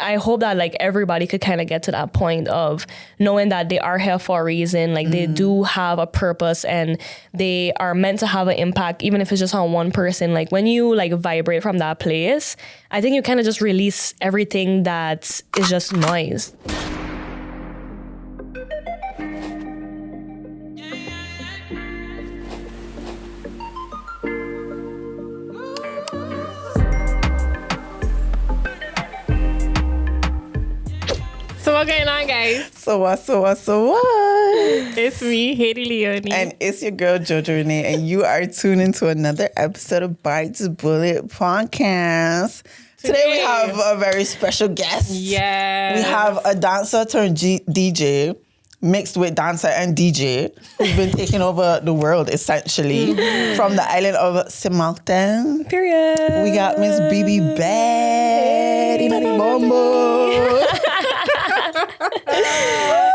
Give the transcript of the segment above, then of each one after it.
I hope that like everybody could kind of get to that point of knowing that they are here for a reason. Like they do have a purpose and they are meant to have an impact, even if it's just on one person. Like when you like vibrate from that place, I think you kind of just release everything that is just noise. So what's going on, guys? So what? It's me, Haiti Leonie. And it's your girl, Jojo Renee, and you are tuned into another episode of Bites Bullet Podcast. Today we have a very special guest. Yeah. We have a dancer turned DJ, mixed with dancer and DJ, who's been taking over the world, essentially, from the island of Sint Maarten. Period. We got Miss BB Bad in the Bombo.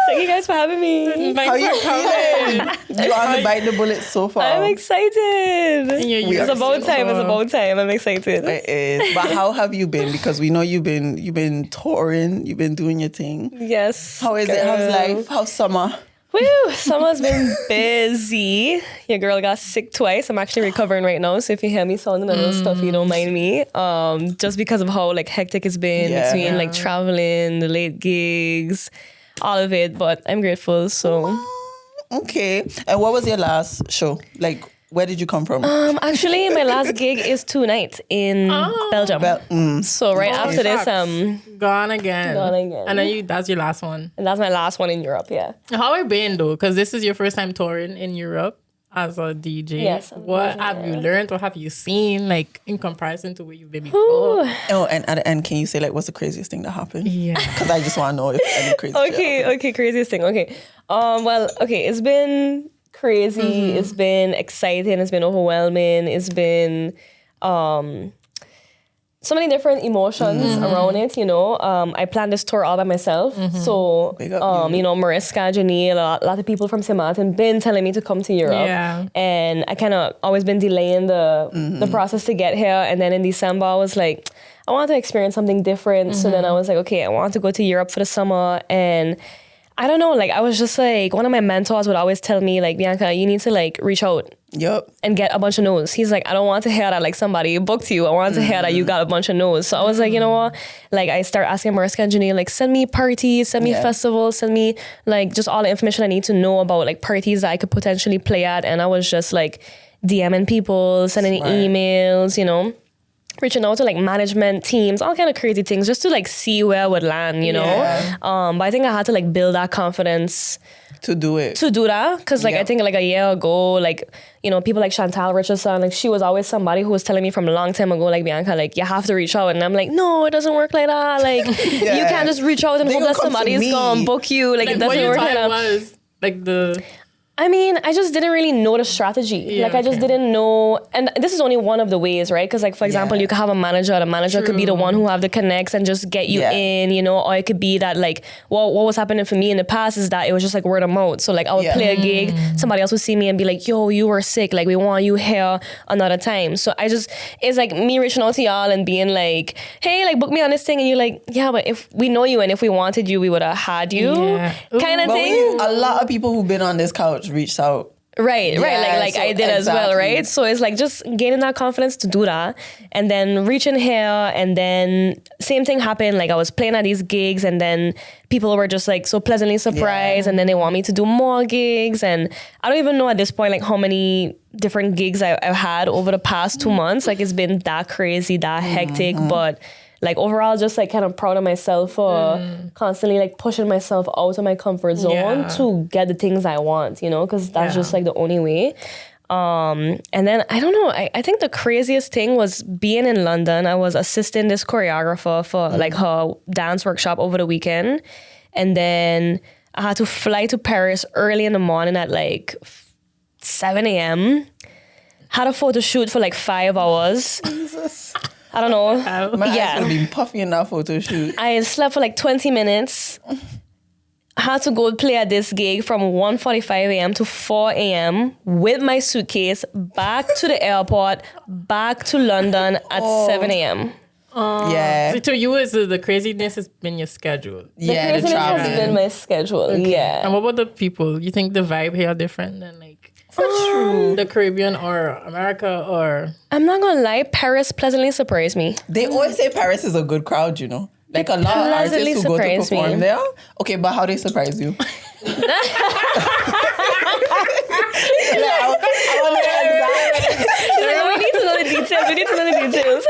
Thank you guys for having me. How you feeling? You on the Bite the Bullet so far? I'm excited. It's about time. It's about time. I'm excited. It is. But how have you been? Because we know you've been touring. You've been doing your thing. Yes. How is it? How's life? How's summer? Woo! Summer's been busy. Your girl got sick twice. I'm actually recovering right now. So if you hear me sounding a little stuffy, don't mind me. Just because of how like hectic it's been between like traveling, the late gigs, all of it. But I'm grateful. So okay. And what was your last show? Like, where did you come from? Actually, my last gig is tonight in Belgium. So right after this, Gone again. And then that's your last one. And that's my last one in Europe, yeah. How it been though? Because this is your first time touring in Europe as a DJ. Yes. What have you learned? What have you seen? Like in comparison to where you've been before? Oh, and at the end, can you say like what's the craziest thing that happened? Yeah. Because I just want to know if any crazy. Okay, craziest thing. Okay. It's been crazy. It's been exciting. It's been overwhelming. It's been so many different emotions around it, you know. I planned this tour all by myself. So, Mariska, Janelle, a lot of people from Sint Maarten been telling me to come to Europe. Yeah. And I kind of always been delaying the process to get here. And then in December, I was like, I want to experience something different. So then I was like, okay, I want to go to Europe for the summer. And I don't know, like, I was just like, one of my mentors would always tell me, like, Bianca, you need to, like, reach out and get a bunch of no's. He's like, I don't want to hear that, like, somebody booked you. I want to hear that you got a bunch of no's. So I was like, you know what? Like, I start asking Mariska and Janelle, like, send me parties, send me festivals, send me, like, just all the information I need to know about, like, parties that I could potentially play at. And I was just, like, DMing people, sending emails, you know, reaching out to like management teams, all kind of crazy things just to like see where I would land, you know. But I think I had to like build that confidence to do that because like I think like a year ago, like, you know, people like Chantal Richardson, like she was always somebody who was telling me from a long time ago, like, Bianca, like, you have to reach out. And I'm like, no, it doesn't work like that. Like you can't just reach out and hope that somebody's gonna book you. Like it doesn't work like that. Was like I mean, I just didn't really know the strategy. I just didn't know. And this is only one of the ways, right? Because like, for example, you could have a manager. The manager could be the one who have the connects and just get you in, you know, or it could be that like, what was happening for me in the past is that it was just like word of mouth. So like I would play a gig, somebody else would see me and be like, yo, you were sick. Like we want you here another time. So it's like me reaching out to y'all and being like, hey, like book me on this thing. And you're like, yeah, but if we know you and if we wanted you, we would have had you kind of thing. A lot of people who've been on this couch reached out. Right. Like so I did as well, right? So it's like just gaining that confidence to do that and then reaching here and then same thing happened. Like I was playing at these gigs and then people were just like so pleasantly surprised and then they want me to do more gigs and I don't even know at this point like how many different gigs I've had over the past 2 months. Like it's been that crazy, that hectic, but like overall, just like kind of proud of myself for constantly like pushing myself out of my comfort zone to get the things I want, you know, because that's just like the only way. And then I don't know, I think the craziest thing was being in London. I was assisting this choreographer for like her dance workshop over the weekend. And then I had to fly to Paris early in the morning at like 7 a.m. Had a photo shoot for like 5 hours. Jesus. I don't know. My eyes would be puffy in that photo shoot. I slept for like 20 minutes. Had to go play at this gig from 1:45 a.m. to 4 a.m. with my suitcase back to the airport, back to London at 7 a.m. Yeah. So to you, is the craziness has been your schedule. Yeah, the craziness has been traveling. my schedule. Yeah. And what about the people? You think the vibe here different than like True. the Caribbean or America or? I'm not gonna lie, Paris pleasantly surprised me. They always say Paris is a good crowd, you know? Like a lot of artists pleasantly who go to surprised me. perform there. Okay, but how they surprise you? I want to know We need to know the details. We need to know the details.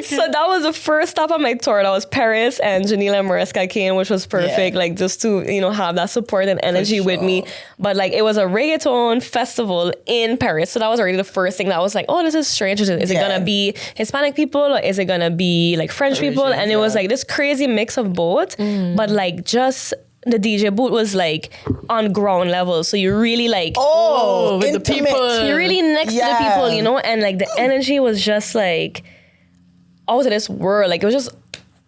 So that was the first stop on my tour. That was Paris, and Janila and Mariska came, which was perfect. Yeah. Like just to have that support and energy with me. But like it was a reggaeton festival in Paris, so that was already the first thing that was like, oh, this is strange. Is it gonna be Hispanic people or is it gonna be like French people? And it was like this crazy mix of both. But like just the DJ booth was like on ground level, so you really like with the intimate. people. you're really next to the people, and like the energy was just like out of this world. Like it was just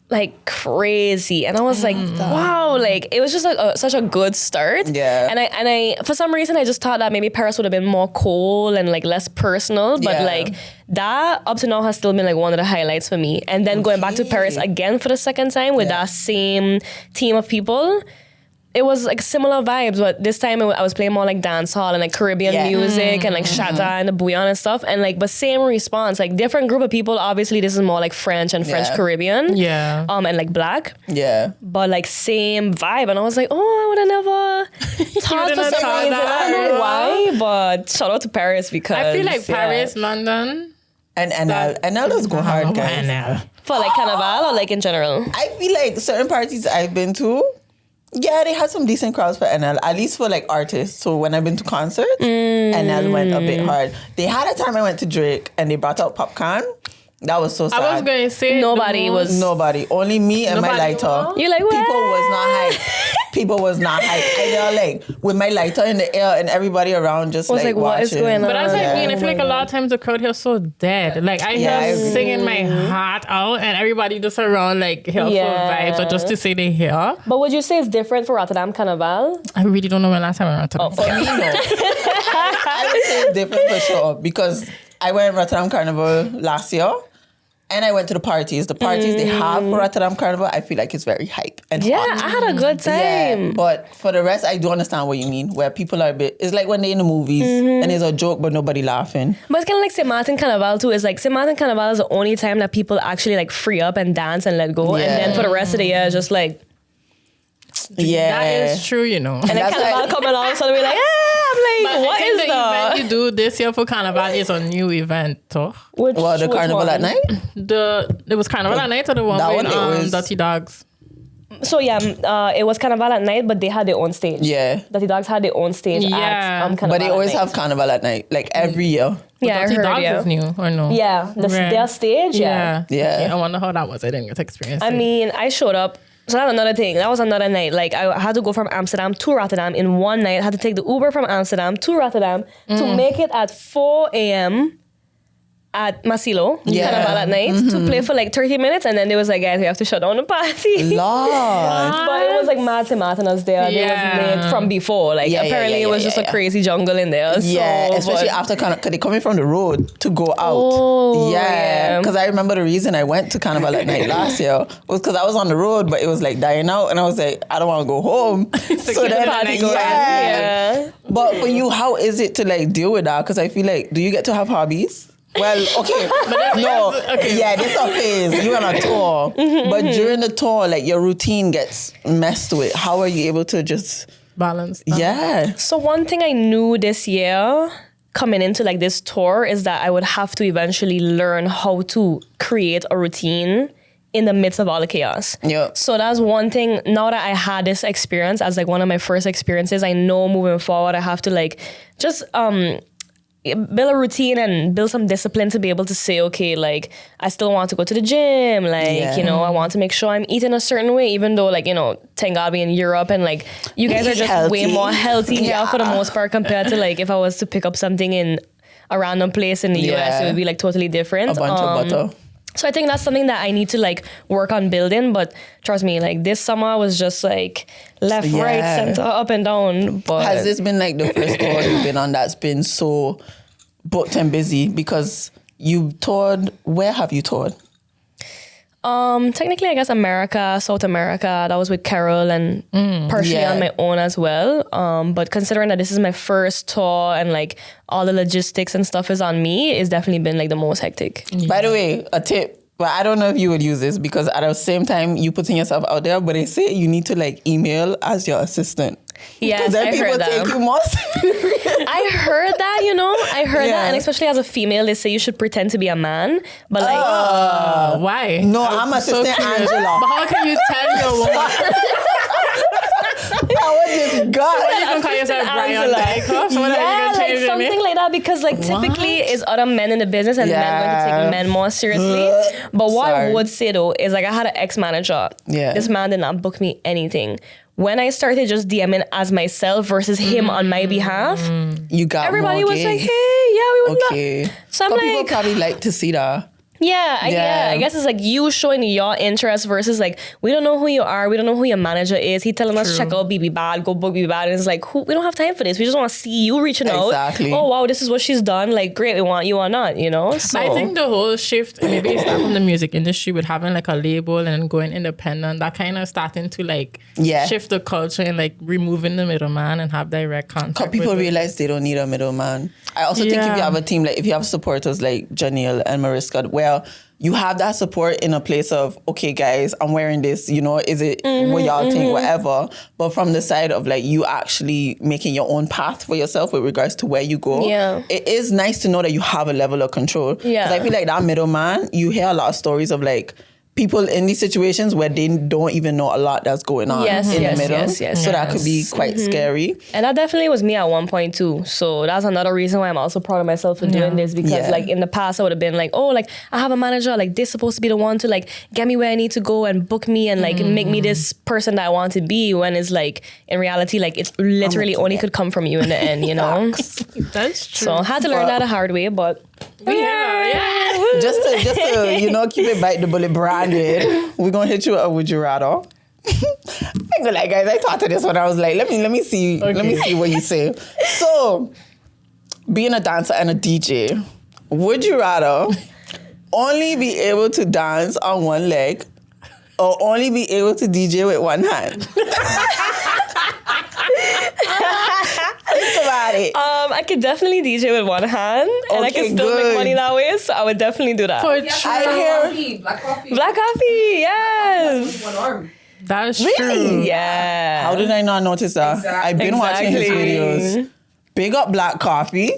like crazy, and I was like, wow, like it was just such a good start. Yeah. And I for some reason I just thought that maybe Paris would have been more cold and like less personal, but Yeah. like that up to now has still been like one of the highlights for me. And then going back to Paris again for the second time with that same team of people. It was like similar vibes, but this time I was playing more like dance hall and like Caribbean music and like Shatta and the bouillon and stuff, and like but same response, like different group of people. Obviously, this is more like French and French Caribbean, and like black, but like same vibe. And I was like, oh, I would have never thought for some reason. I don't know why, but shout out to Paris because I feel like Paris, London, and NL does go hard, guys. for like Carnival or like in general. I feel like certain parties I've been to, they had some decent crowds for NL, at least for like artists. So when I've been to concerts, NL went a bit hard. They had a time I went to Drake and they brought out popcorn. That was so sad. I was going to say Nobody was. Nobody. Only me and my lighter. You're like, what? People was not hyped. People was not hyped. I know, like, with my lighter in the air and everybody around just was like what watching. is going on? But I was like, Yeah. I feel like a lot of times the crowd here is so dead. Like I Yeah, I hear agree. singing my heart out, and everybody just around like here for vibes or just to say they here. But would you say it's different for Rotterdam Carnival? I really don't know when last time I went to. For me, no. I would say it's different for sure because I went Rotterdam Carnival last year. And I went to the parties. The parties they have for Rotterdam Carnival, I feel like it's very hype and Yeah, hot. I had a good time. Yeah, but for the rest, I do understand what you mean. Where people are a bit, it's like when they're in the movies and it's a joke, but nobody laughing. But it's kind of like Sint Maarten Carnival too. It's like Sint Maarten Carnival is the only time that people actually like free up and dance and let go. Yeah. And then for the rest of the year, it's just like, Yeah, That is true, you know. and then That's Carnival like- come along, so we're like, I'm like, But what I think is the that? event you do this year for Carnival is a new event, though. Which, well, the which carnival one? at night. It was Carnival at night or the one That with one, it was- Dirty Dogs. So yeah, it was Carnival at night, but they had their own stage. Yeah, Dirty Dogs had their own stage Yeah. at Carnival but they always at night. have carnival at night, like every year. Yeah, I Dirty heard, Dogs yeah. is new or no? Yeah, Right. their stage, yeah. Yeah. Okay, I wonder how that was. I didn't get to experience I it. mean, I showed up. So that's another thing. That was another night. Like I had to go from Amsterdam to Rotterdam in one night. I had to take the Uber from Amsterdam to Rotterdam to make it at 4 a.m. at Masilo, Carnival at night, to play for like 30 minutes. And then they was like, guys, we have to shut down the party. Lord. But it was like Matt and was there. They was late from before. Like Yeah, yeah, apparently yeah, it was yeah, just yeah. a crazy jungle in there. Yeah, so, especially but- after Carnival, because they coming from the road to go out. Oh, yeah, yeah. because I remember the reason I went to Carnival at night last year was because I was on the road, but it was like dying out, and I was like, I don't want to go home. So keep the then, party going. Yeah. But for you, how is it to like deal with that? Because I feel like, do you get to have hobbies? Well, okay, yeah, this is a phase. You're on a tour, but during the tour, like your routine gets messed with. How are you able to just balance. Yeah. So one thing I knew this year coming into like this tour is that I would have to eventually learn how to create a routine in the midst of all the chaos. Yeah. So that's one thing. Now that I had this experience as like one of my first experiences, I know moving forward I have to like just build a routine and build some discipline to be able to say, okay, like I still want to go to the gym, like, you know, I want to make sure I'm eating a certain way, even though like, you know, thank God we in Europe and like you guys are just way more healthy here for the most part compared to like if I was to pick up something in a random place in the US, it would be like totally different. A bunch of butter. So I think that's something that I need to like work on building. But trust me, like this summer was just like left, right, center, up and down. But Has this been like the first tour you've been on that's been so booked and busy? Because you toured, where have you toured? Technically, I guess America, South America, that was with Carol and partially on my own as well. But considering that this is my first tour and like all the logistics and stuff is on me, it's definitely been like the most hectic. By the way, a tip. But I don't know if you would use this because at the same time you putting yourself out there, but they say you need to like email as your assistant. Yes, then I people heard that. take you more serious. I heard that, I heard that. And especially as a female, they say you should pretend to be a man. But like... why? No, I'm assistant Angela. But how can you tell your woman? God. You can call yourself Brian Dykehoff? Like something like that because like typically it's other men in the business and men want to take men more seriously. But what I would say though is like I had an ex-manager. Yeah. This man did not book me anything. When I started just DMing as myself versus him on my behalf, you got everybody more was gigs. like, hey, yeah, we would Okay. love. So I'm but like, people probably like to see that. I guess it's like you showing your interest versus like we don't know who you are, we don't know who your manager is. He telling us check out BB Bad, go book BB Bad, and it's like we don't have time for this. We just want to see you reaching out. Oh wow, this is what she's done. Like great, we want you or not, So I think the whole shift, maybe it started from the music industry with having like a label and then going independent. That kind of starting to like shift the culture and like removing the middleman and have direct contact. Because people realize they don't need a middleman. I also think if you have a team, like if you have supporters like Janelle and Mariska, where you have that support in a place of, okay, guys, I'm wearing this, is it what y'all think, whatever. But from the side of like you actually making your own path for yourself with regards to where you go, it is nice to know that you have a level of control. Because I feel like that middleman, you hear a lot of stories of like people in these situations where they don't even know a lot that's going on in the middle. So that could be quite scary. And that definitely was me at one point too. So that's another reason why I'm also proud of myself for doing this because like in the past I would have been like, oh, like I have a manager, like they're supposed to be the one to like get me where I need to go and book me and like make me this person that I want to be, when it's like in reality like it's literally only could come from you in the end, That's true. So I had to learn that the hard way, but just to keep it bite the bullet branded, we're gonna hit you with a would you rather. I'm gonna lie, guys, I thought of this when I was like, let me see what you say. So being a dancer and a DJ, would you rather only be able to dance on one leg or only be able to DJ with one hand? Think about it. I could definitely DJ with one hand and I can still make money that way, so I would definitely do that. Black coffee. Black coffee, yes. With one arm. That's Really? true. Yeah. How did I not notice that? Exactly. I've been watching his videos. Big up Black Coffee.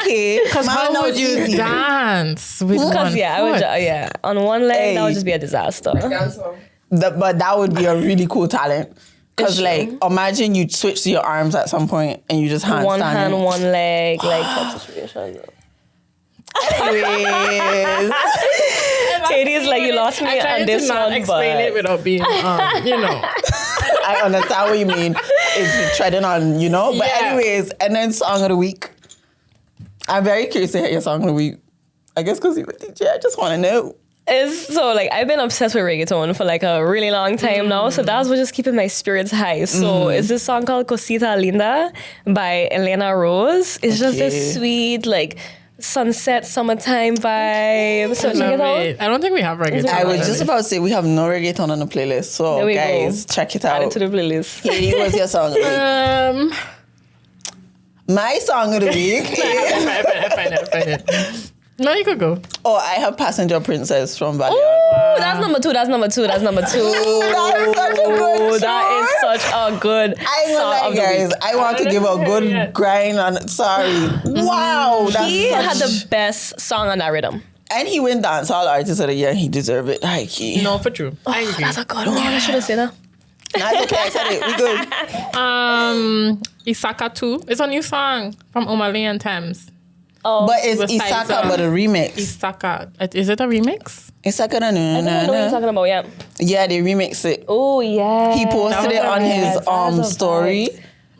Okay. Because how would you dance with one Because I would, on one leg, that would Hey. just be a disaster. But that would be a really cool talent. Because like, imagine you switch to your arms at some point and you just handstand. One hand, one leg, like type situation. Anyways. Katie's like, you lost me I tried on this to not one, explain it without being, I understand what you mean. It's treading on, But anyways, and then song of the week. I'm very curious to hear your song of the week. I guess because you're a DJ, I just want to know. It's so like I've been obsessed with reggaeton for like a really long time now, so that's what's just keeping my spirits high. So it's this song called Cosita Linda by Elena Rose. It's just this sweet like sunset summertime vibe. So check it out. I don't think we have reggaeton. I was just about to say we have no reggaeton on the playlist, so There we guys, go. check it Add out. it to the playlist. Katie, what's your song of the week? My song of the week is... Find it. No, you could go. Oh, I have Passenger Princess from Valiant. Ooh, that's number two. That's number two. That is such a good That is such a good I ain't song gonna of lie, the guys. week. I want to give a good grind on. Sorry. Wow. He had That's the best song on that rhythm. and he win Dancehall Artist of the Year. He deserve it. High key. No, for true. I agree. That's a good one. I should have said that. Nah, it's okay. I said it. We good. Isaka 2. It's a new song from Omale and Thames. Oh, But it's besides, Isaka, but a remix. Isaka. Is it a remix? Isaka, I know what you're talking about. Yeah. Yeah, they remix it. Oh yeah. He posted it on his story.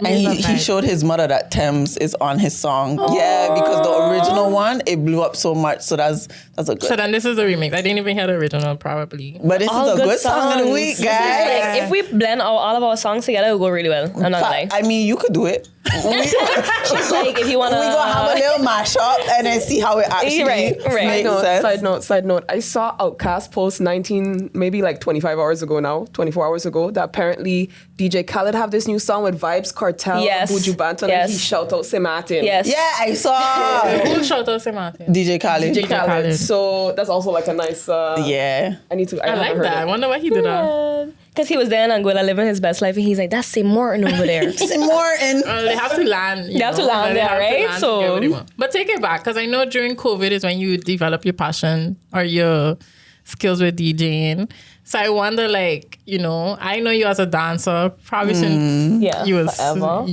And he showed his mother that Thames is on his song. Oh. Yeah, because the original one, it blew up so much. So that's a good. So then this is the remix. I didn't even hear the original, probably. But this All is a good good song of the songs. week, This is guys. like, if we blend all of our songs together, it'll go really well. I'm not gonna lie. I mean, you could do it. She's like, if you want to... We gonna have a little mashup and then see how it actually makes sense. Side note. I saw Outkast post 25 hours ago now, 24 hours ago, that apparently DJ Khaled have this new song with Vibes Cartel, Buju Banton, and he shout out Sint Maarten. Yes. Yeah, I saw. Who shout out Sint Maarten? DJ Khaled. DJ Khaled. So that's also like a nice... yeah. I like that. I wonder why he did that. Because he was there in Angola living his best life, and he's like, that's St. Maarten over there. St. Maarten. They have to land. They have to land there, right? But take it back, because I know during COVID is when you develop your passion or your skills with DJing. So I wonder, like, you know, I know you as a dancer, probably since you was forever.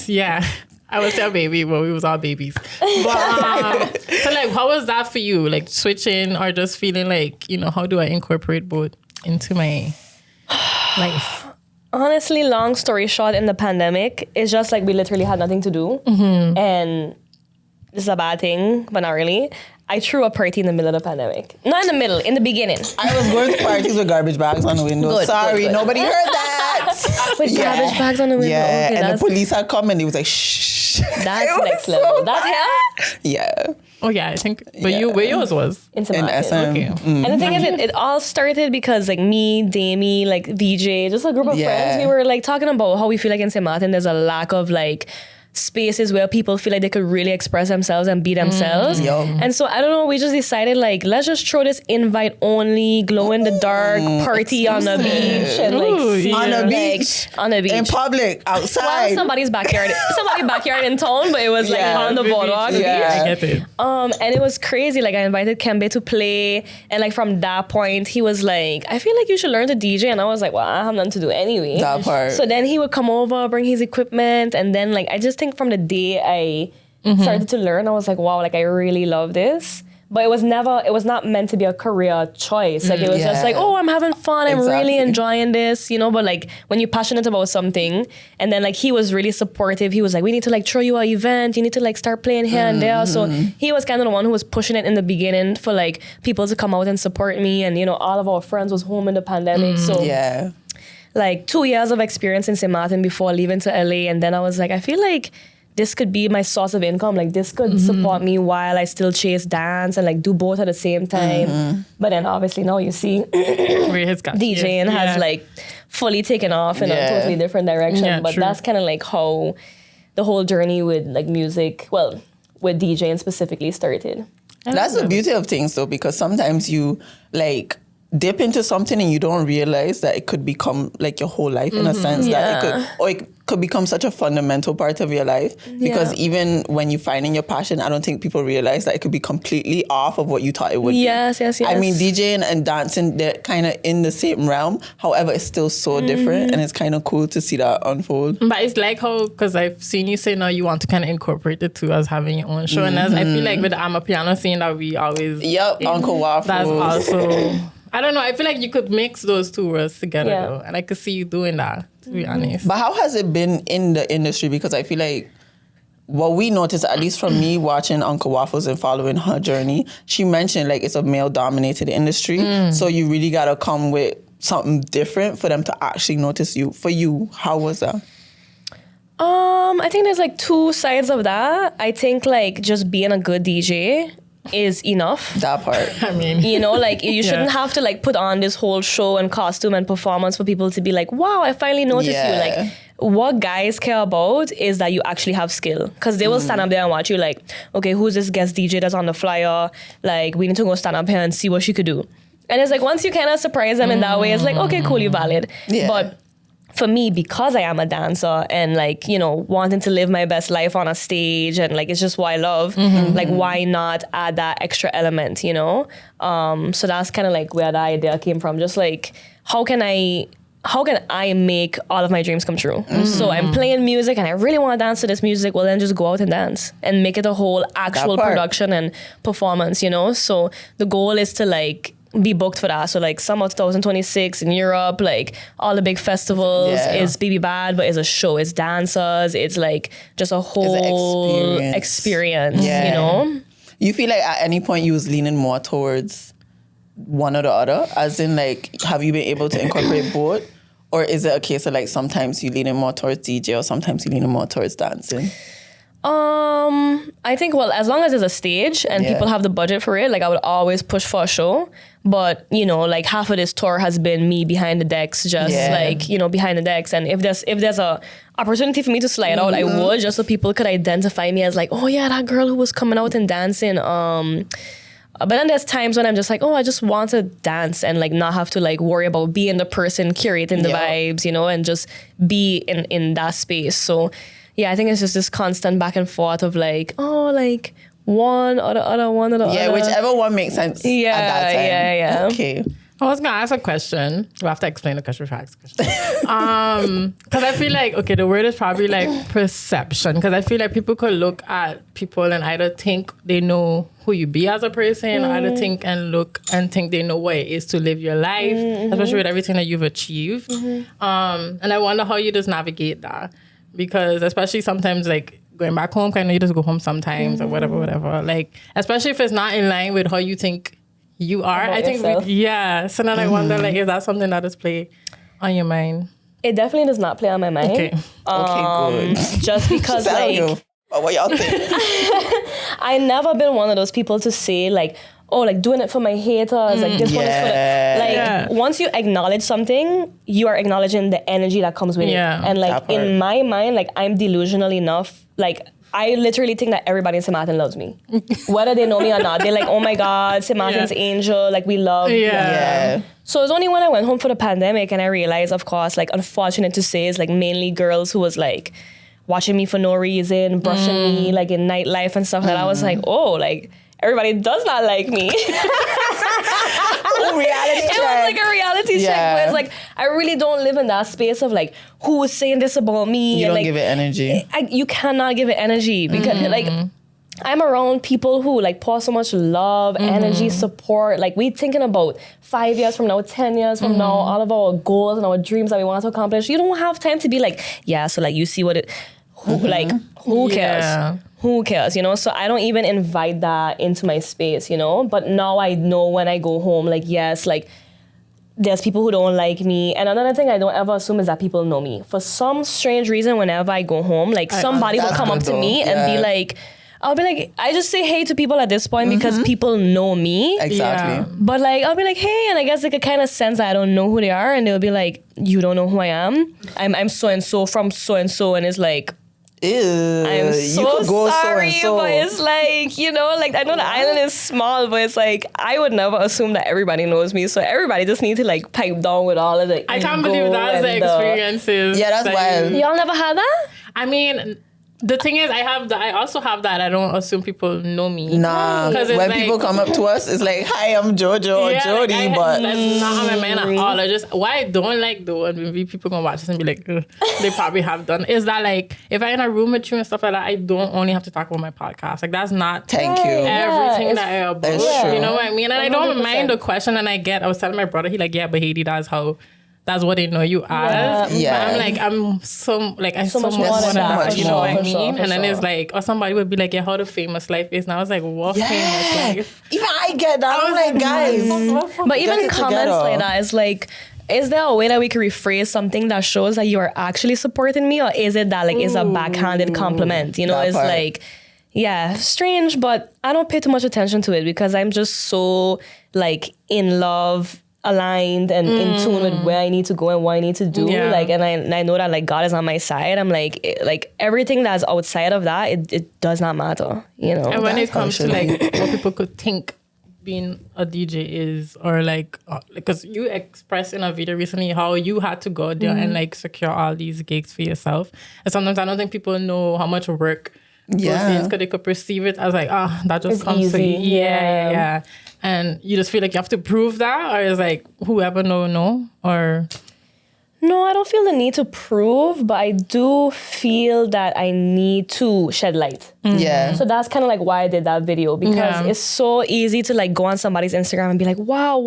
Yeah. I was your baby, but we was all babies. But so like, how was that for you? Like switching or just feeling like, you know, how do I incorporate both into my life? Honestly, long story short, in the pandemic, it's just like we literally had nothing to do. And this is a bad thing, but not really. I threw a party in the middle of the pandemic. Not in the middle, in the beginning. I was going to parties with garbage bags on the window. Good, Sorry, good. nobody heard that. With garbage bags on the window. Yeah, Okay, and the police had come and they was like, shh. That's next level. That's hell? Yeah. Oh yeah, I think. But where yours was? In Sint In Maarten. SM. Okay. And the thing is, it all started because like me, Damie, like VJ, just a group of friends, we were like talking about how we feel like in Sint Maarten there's a lack of like spaces where people feel like they could really express themselves and be themselves. And so I don't know, we just decided like, let's just throw this invite only, glow in the dark party on the beach and like on the beach. On the beach. In public, outside. Well, somebody's backyard in town, but it was like on the boardwalk. I get it. And it was crazy. Like I invited Kembe to play, and like from that point, he was like, "I feel like you should learn to DJ," and I was like, "Well, I have nothing to do anyway." That part. So then he would come over, bring his equipment, and then like I just think from the day I started to learn, I was like, "Wow, like I really love this." But it was not meant to be a career choice. Like it was just like, oh, I'm having fun. I'm really enjoying this, you know? But like when you're passionate about something, and then like he was really supportive. He was like, we need to like throw you an event. You need to like start playing here and there. So he was kind of the one who was pushing it in the beginning for like people to come out and support me. And, you know, all of our friends was home in the pandemic. So like 2 years of experience in Sint Maarten before leaving to LA. And then I was like, I feel like this could be my source of income. Like this could support me while I still chase dance and like do both at the same time. But then obviously now you see DJing has like fully taken off in a totally different direction. But that's kind of like how the whole journey with like music, well, with DJing specifically started. That's the beauty of things though, because sometimes you like dip into something and you don't realize that it could become like your whole life in a sense that it could become such a fundamental part of your life, because even when you find in your passion, I don't think people realize that it could be completely off of what you thought it would be. Yes. I mean, DJing and dancing, they're kind of in the same realm. However, it's still so different, and it's kind of cool to see that unfold. But it's like how, because I've seen you say now you want to kind of incorporate the two as having your own show. And as I feel like with the I'm a Piano scene that we always... Uncle Waffles. That's also... I don't know. I feel like you could mix those two worlds together though. And I could see you doing that, to be honest. But how has it been in the industry? Because I feel like what we noticed, at least from me watching Uncle Waffles and following her journey, she mentioned like it's a male-dominated industry. So you really got to come with something different for them to actually notice you. For you, how was that? I think there's like two sides of that. I think like just being a good DJ is enough. That part. I mean, you know, like you shouldn't have to like put on this whole show and costume and performance for people to be like, wow, I finally noticed you. Like what guys care about is that you actually have skill, because they will stand up there and watch you like, okay, who's this guest DJ that's on the flyer? Like we need to go stand up here and see what she could do. And it's like once you kind of surprise them in that way, it's like, okay, cool, you're valid. But for me, because I am a dancer and like, you know, wanting to live my best life on a stage and like, it's just what I love, like why not add that extra element, you know? So that's kind of like where the idea came from. Just like, how can I make all of my dreams come true? So I'm playing music and I really want to dance to this music. Well, then just go out and dance and make it a whole actual production and performance, you know? So the goal is to like, be booked for that. So like summer 2026 in Europe, like all the big festivals is Baby Bad, but it's a show. It's dancers. It's like just a whole experience, you know? You feel like at any point you was leaning more towards one or the other? As in like, have you been able to incorporate both? Or is it a case of like sometimes you leaning more towards DJ or sometimes you leaning more towards dancing? I think, well, as long as there's a stage and people have the budget for it, like I would always push for a show. But, you know, like half of this tour has been me behind the decks, just like, you know, behind the decks. And if there's a opportunity for me to slide out, I would, just so people could identify me as like, oh yeah, that girl who was coming out and dancing. But then there's times when I'm just like, oh, I just want to dance and like not have to like worry about being the person curating the vibes, you know, and just be in that space. So yeah, I think it's just this constant back and forth of like, oh, like one or the other, one or the other. Yeah, whichever one makes sense at that time. Yeah. Okay. I was going to ask a question. We'll have to explain the question before I ask the question. Because I feel like, okay, the word is probably like perception. Because I feel like people could look at people and either think they know who you be as a person, or either think and look and think they know what it is to live your life, especially with everything that you've achieved. And I wonder how you just navigate that. Because especially sometimes like going back home, kind of you just go home sometimes or whatever. Like, especially if it's not in line with how you think you are. About I think, so then I wonder, like, is that something that is play on your mind? It definitely does not play on my mind. Okay, good. Just because, like, what y'all think? I never been one of those people to say, like, oh, like, doing it for my haters, like, this one is for the... Like, once you acknowledge something, you are acknowledging the energy that comes with it. And, like, in my mind, like, I'm delusional enough, like... I literally think that everybody in Sint Maarten loves me. Whether they know me or not. They're like, oh my God, Sint Maarten's angel. Like, we love them. So it's only when I went home for the pandemic and I realized, of course, like, unfortunate to say, it's like mainly girls who was like watching me for no reason, brushing me like in nightlife and stuff. And I was like, oh, like, everybody does not like me. Reality check. It was like a reality check where it's like, I really don't live in that space of like, who is saying this about me? You and don't like, give it energy. You cannot give it energy because like, I'm around people who like pour so much love, energy, support. Like we thinking about 5 years from now, 10 years from now, all of our goals and our dreams that we want to accomplish. You don't have time to be like, yeah, so like you see what it, who cares? Who cares, you know? So I don't even invite that into my space, you know? But now I know when I go home, like, yes, like, there's people who don't like me. And another thing I don't ever assume is that people know me. For some strange reason, whenever I go home, like, somebody will come up to me and be like, I'll be like, I just say hey to people at this point because people know me. Exactly. But like, I'll be like, hey, and I guess they could kind of sense that I don't know who they are. And they'll be like, you don't know who I am? I'm so-and-so from so-and-so. And it's like, ew, I'm so you could go sorry, so but it's like, you know, like I know the island is small, but it's like I would never assume that everybody knows me. So everybody just need to like pipe down with all of the I can't believe that's the experiences. Yeah, that's wild. Y'all never had that? I mean, the thing is, I also have that. I don't assume people know me. Nah, when like, people come up to us, it's like, hi, I'm Jojo or Jody, but that's not how my man at all. I just, what I don't like though, and maybe people gonna watch this and be like, ugh, they probably have done, is that like, if I'm in a room with you and stuff like that, I don't only have to talk about my podcast. Like that's not everything that I about. You know what I mean? And 100%. I don't mind the question, and I was telling my brother, he like, yeah, but Haiti, that's what they know you as. Yeah. But I'm like, I'm so much more than that. You know what I mean? And then it's like, or somebody would be like, yeah, how the famous life is. And I was like, what famous life? Even I get that. I'm like, guys. But even comments like that is like, is there a way that we can rephrase something that shows that you are actually supporting me? Or is it that like, it's a backhanded compliment? You know, it's like, yeah, strange, but I don't pay too much attention to it because I'm just so like in love, aligned and in tune with where I need to go and what I need to do. Like, and I know that like God is on my side. I'm like everything that's outside of that, it does not matter, you know. And when it comes to like what people could think being a DJ is, or like, because you expressed in a video recently how you had to go there and like secure all these gigs for yourself. And sometimes I don't think people know how much work goes in, because they could perceive it as like, that just comes easy. to you. Yeah. And you just feel like you have to prove that, or is like whoever know, or no, I don't feel the need to prove, but I do feel that I need to shed light. Yeah. So that's kind of like why I did that video, because it's so easy to like go on somebody's Instagram and be like, wow.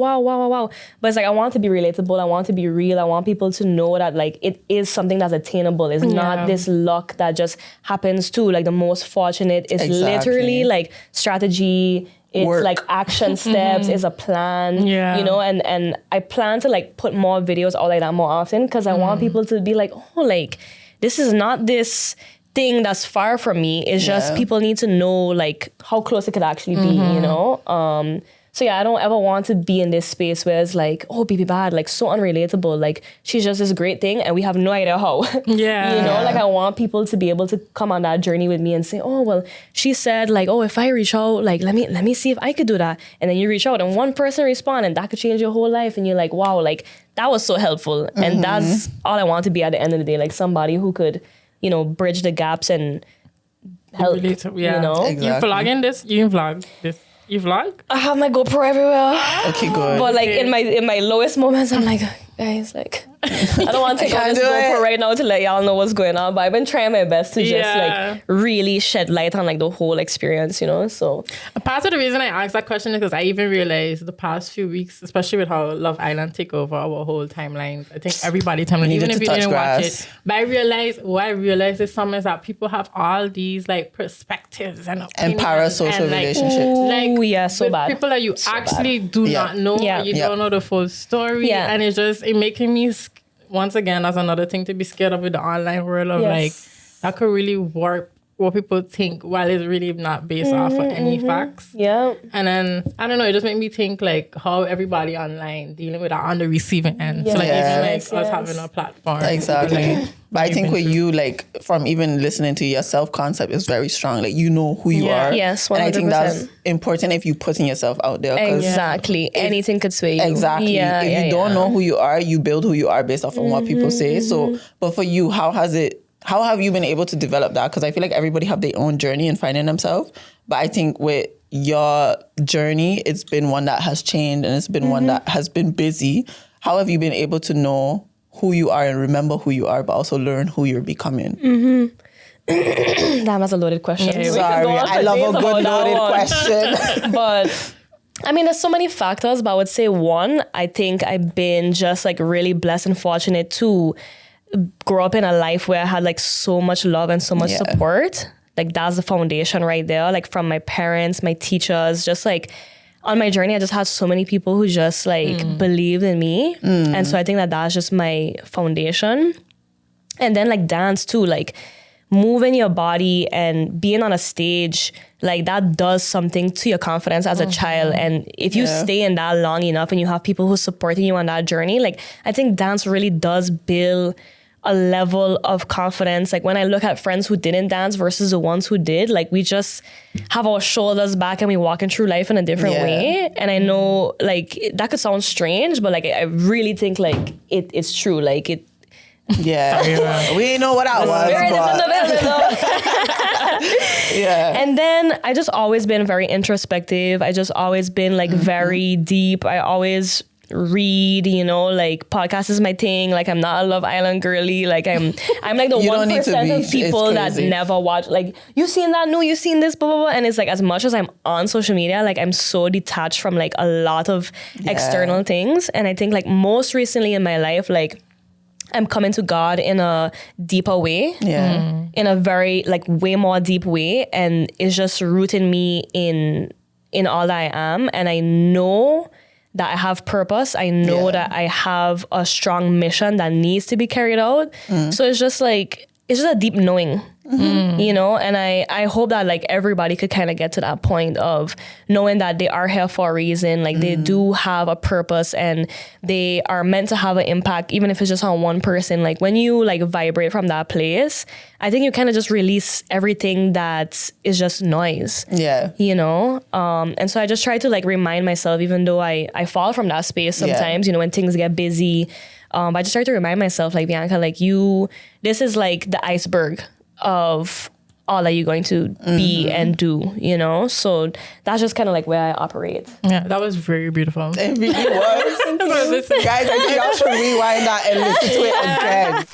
But it's like, I want to be relatable. I want to be real. I want people to know that like it is something that's attainable. It's not this luck that just happens to like the most fortunate. It's literally like strategy, It's like action steps, it's a plan, you know, and I plan to like put more videos out like that more often because I want people to be like, oh, like this is not this thing that's far from me. It's just people need to know like how close it could actually be, you know? So yeah, I don't ever want to be in this space where it's like, oh, baby bad, like so unrelatable. Like she's just this great thing and we have no idea how. Yeah. You know, like I want people to be able to come on that journey with me and say, oh, well, she said like, oh, if I reach out, like, let me see if I could do that. And then you reach out and one person respond and that could change your whole life. And you're like, wow, like that was so helpful. And that's all I want to be at the end of the day. Like somebody who could, you know, bridge the gaps and help, you know. Exactly. You vlogging this? You vlog this? You vlog? I have my GoPro everywhere. Okay, good. But like in my lowest moments, I'm like, guys, like I don't want to take out this GoPro right now to let y'all know what's going on. But I've been trying my best to just like really shed light on like the whole experience, you know. So a part of the reason I asked that question is because I even realized the past few weeks, especially with how Love Island take over our whole timelines. I think everybody timeline, even if you didn't watch it. But I realized this summer is that people have all these like perspectives and opinions and parasocial and, like, relationships. Like so bad. People that you actually do not know. You don't know the full story. And it's just making me once again, that's another thing to be scared of with the online world of like that could really warp what people think while it's really not based off of any facts. Yeah. And then I don't know, it just made me think like how everybody online dealing with that on the receiving end. So like even like us having a platform. Exactly. Like, but I think with you, like from even listening to your self-concept is very strong. Like you know who you are. Yes, 100%. And I think that's important if you putting yourself out there. Exactly. Anything could sway you. Exactly. If you don't know who you are, you build who you are based off of what people say. So, but for you, how have you been able to develop that? Because I feel like everybody have their own journey in finding themselves. But I think with your journey, it's been one that has changed and it's been one that has been busy. How have you been able to know who you are and remember who you are, but also learn who you're becoming? Damn, that's a loaded question. Yeah, sorry, I love a good loaded question. But I mean, there's so many factors, but I would say one, I think I've been just like really blessed and fortunate to grow up in a life where I had like so much love and so much support. Like that's the foundation right there. Like from my parents, my teachers, just like on my journey, I just had so many people who just like believed in me. And so I think that that's just my foundation. And then like dance too, like moving your body and being on a stage, like that does something to your confidence as a child. And if you stay in that long enough and you have people who supporting you on that journey, like I think dance really does build a level of confidence. Like when I look at friends who didn't dance versus the ones who did, like we just have our shoulders back and we walking through life in a different way. And I know like that could sound strange, but like I really think like it's true. Like it. Yeah. We ain't know what I was. And then I just always been very introspective. I just always been like very deep. I always read, you know, like podcast is my thing. Like I'm not a Love Island girly. Like I'm like the 1% of people that never watch. Like you seen that new, you seen this, blah blah blah. And it's like as much as I'm on social media, like I'm so detached from like a lot of external things. And I think like most recently in my life, like I'm coming to God in a deeper way, in a very like way more deep way, and it's just rooting me in all that I am. And I know that I have purpose. I know that I have a strong mission that needs to be carried out. So it's just like, it's just a deep knowing, you know? And I hope that like everybody could kind of get to that point of knowing that they are here for a reason. Like they do have a purpose and they are meant to have an impact, even if it's just on one person. Like when you like vibrate from that place, I think you kind of just release everything that is just noise. You know? And so I just try to like remind myself, even though I fall from that space sometimes, you know, when things get busy, I just try to remind myself, like, Bianca, like this is like the iceberg of all that you're going to be and do, you know? So that's just kind of like where I operate. Yeah, that was very beautiful. It really was. Guys, I think y'all should rewind that and listen to it again.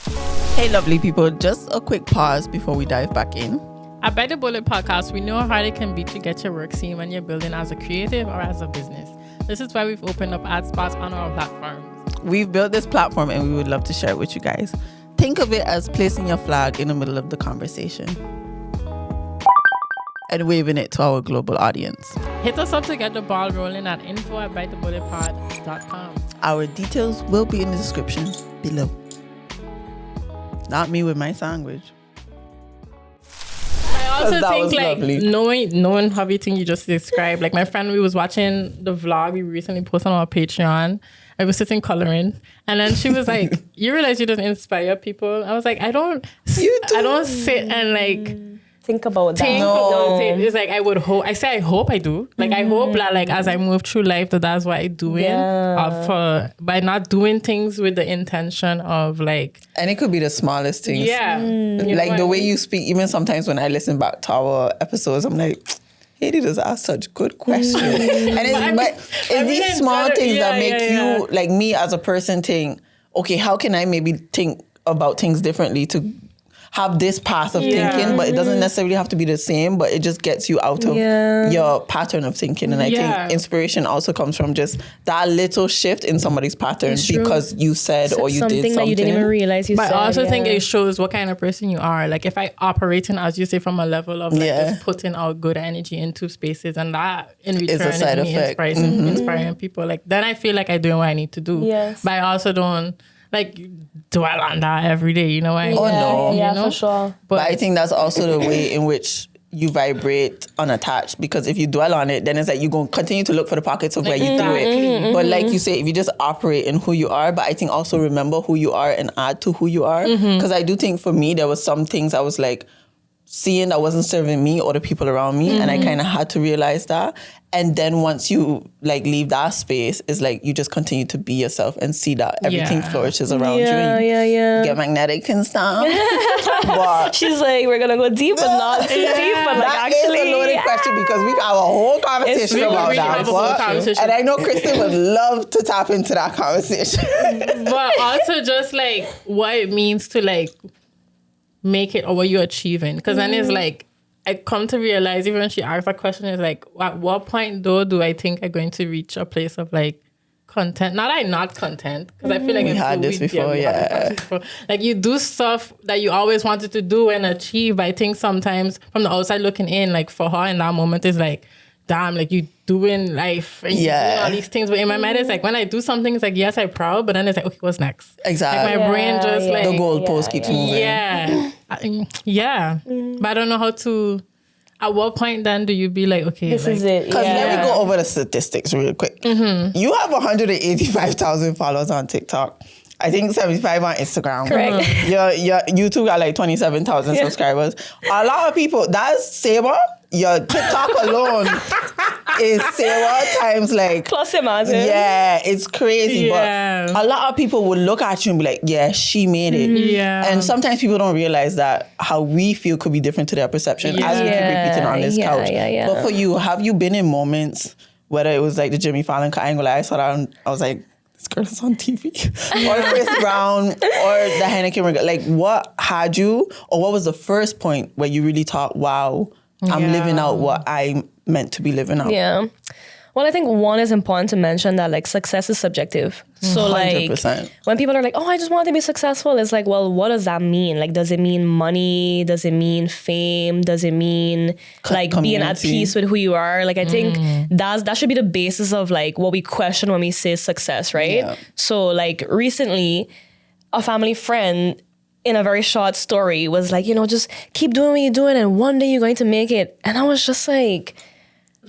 Hey, lovely people, just a quick pause before we dive back in. At Bite the Bullet Podcast, we know how hard it can be to get your work seen when you're building as a creative or as a business. This is why we've opened up ad spots on our platforms. We've built this platform and we would love to share it with you guys. Think of it as placing your flag in the middle of the conversation and waving it to our global audience. Hit us up to get the ball rolling at info@bitethebulletpod.com. Our details will be in the description below. Not me with my sandwich. I also think like lovely. knowing everything you just described. Like my friend, we was watching the vlog we recently posted on our Patreon. I was sitting coloring, and then she was like, "You realize you don't inspire people?" I was like, "I don't. I don't sit and like." Think about that. It's like I would hope. I say I hope I do. Like I hope that like as I move through life that's what I do by not doing things with the intention of like. And it could be the smallest things. Yeah. Like the way you speak. Even sometimes when I listen back to our episodes, I'm like, Haiti does ask such good questions. And it's these small things that make you like me as a person think, okay, how can I maybe think about things differently to have this path of thinking, but it doesn't necessarily have to be the same, but it just gets you out of your pattern of thinking. And I think inspiration also comes from just that little shift in somebody's pattern because you said or you did something that you didn't even realize you said. But I also think it shows what kind of person you are. Like if I operating, as you say, from a level of like just putting out good energy into spaces, and that in return is me inspiring people, like then I feel like I'm doing what I need to do. Yes. But I also don't like dwell on that every day, you know what I mean? Oh no. Yeah, you know? for sure. But I think that's also the way in which you vibrate unattached, because if you dwell on it, then it's like you're going to continue to look for the pockets of where you do it. But like you say, if you just operate in who you are, but I think also remember who you are and add to who you are. Because I do think for me, there was some things I was like seeing that wasn't serving me or the people around me. And I kind of had to realize that. And then once you like leave that space, it's like you just continue to be yourself and see that everything flourishes around you. And you get magnetic and stuff. But she's like, we're gonna go deep, but not too deep. But like, that actually, is a loaded question because we can have a whole conversation about that. And I know Kristen would love to tap into that conversation. But also just like what it means to like make it or what you're achieving. Because then it's like, I come to realize even when she asked that question, is like, at what point though do I think I'm going to reach a place of like content? Not I'm not content, because I feel like we had this before. Like you do stuff that you always wanted to do and achieve. But I think sometimes from the outside looking in, like for her in that moment is like, damn, like you doing life and you doing all these things. But in my mind, it's like when I do something, it's like, yes, I'm proud. But then it's like, okay, what's next? Exactly. Like my brain just like... The goalpost keeps moving. But I don't know how to... At what point then do you be like, okay... This like, is it. Because let me go over the statistics real quick. You have 185,000 followers on TikTok. I think 75 on Instagram. Correct. Your YouTube got like 27,000 subscribers. A lot of people... That's Saber. Your TikTok alone is Sarah times like... Plus imagine. Yeah, it's crazy. But a lot of people would look at you and be like, yeah, she made it. And sometimes people don't realize that how we feel could be different to their perception as we keep repeating on this couch. But for you, have you been in moments, whether it was like the Jimmy Fallon angle, I saw that and I was like, this girl is on TV. Or Chris Brown or the Heineken. Like what had you, or what was the first point where you really thought, wow, I'm living out what I meant to be living out. Yeah. Well, I think one is important to mention that like success is subjective. So 100%. Like when people are like, oh, I just want to be successful, it's like, well, what does that mean? Like, does it mean money? Does it mean fame? Does it mean like being at peace with who you are? Like, I think that should be the basis of like what we question when we say success, right? Yeah. So like recently, a family friend in a very short story was like, you know, just keep doing what you're doing and one day you're going to make it. And I was just like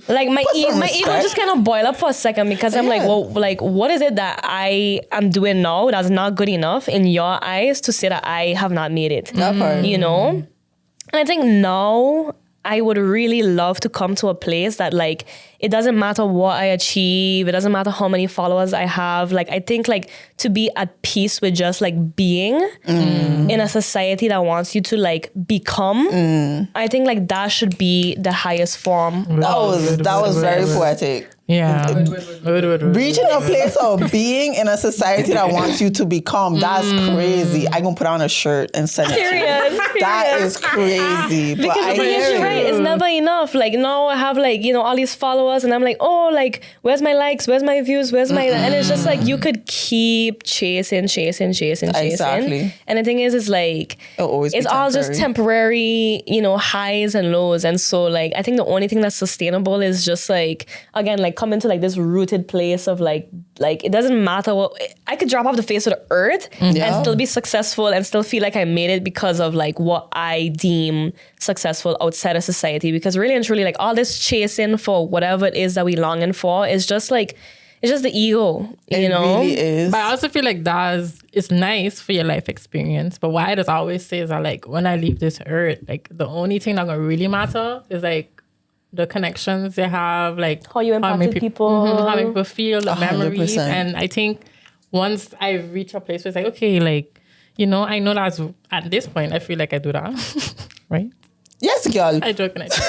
my ego just kind of boiled up for a second because I'm like, well, like, what is it that I am doing now that's not good enough in your eyes to say that I have not made it? That part. You know? And I think now I would really love to come to a place that like, it doesn't matter what I achieve. It doesn't matter how many followers I have. Like, I think like to be at peace with just like being in a society that wants you to like become. I think like that should be the highest form. That was very poetic. Yeah. Reaching a place of being in a society that wants you to be calm, that's crazy. I'm going to put on a shirt and send it to you. That is crazy. Because the thing is, you're right, it's never enough. Like, now I have, like, you know, all these followers, and I'm like, oh, like, where's my likes? Where's my views? Where's my... And it's just like, you could keep chasing. Exactly. And the thing is like, it's all just temporary, you know, highs and lows. And so, like, I think the only thing that's sustainable is just, like, again, like, come into, like, this rooted place of, like it doesn't matter what... I could drop off the face of the earth and still be successful and still feel like I made it because of, like, what I deem successful outside of society. Because really and truly, like, all this chasing for whatever it is that we longing for is just, like... It's just the ego, you know? It really is. But I also feel like it's nice for your life experience. But what I just always say is that, like, when I leave this earth, like, the only thing that's going to really matter is, like, the connections they have, like... How you impacted people. How many people feel, the 100%. memories. And I think once I reach a place where it's like, okay, like, you know, I know that's... At this point, I feel like I do that. Right? Yes, girl. I joke and I do.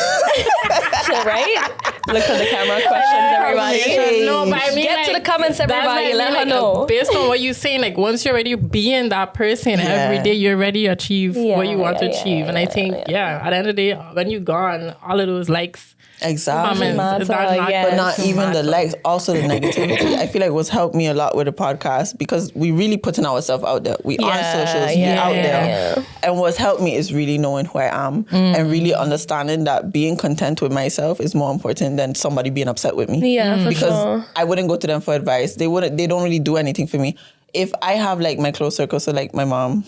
Right? Look at the camera questions, everybody. No, but I mean, get to the comments, everybody. Let her know. Based on what you're saying, like, once you're ready being that person every day, you're ready to achieve what you want to achieve. And I think, at the end of the day, when you're gone, all of those likes, exactly. comments, but not even the likes, also the negativity. I feel like what's helped me a lot with the podcast, because we really putting ourselves out there. We on socials, we out there. And what's helped me is really knowing who I am and really understanding that being content with myself is more important than somebody being upset with me. Yeah, because I wouldn't go to them for advice. They don't really do anything for me. If I have, like, my close circle, so, like, my mom,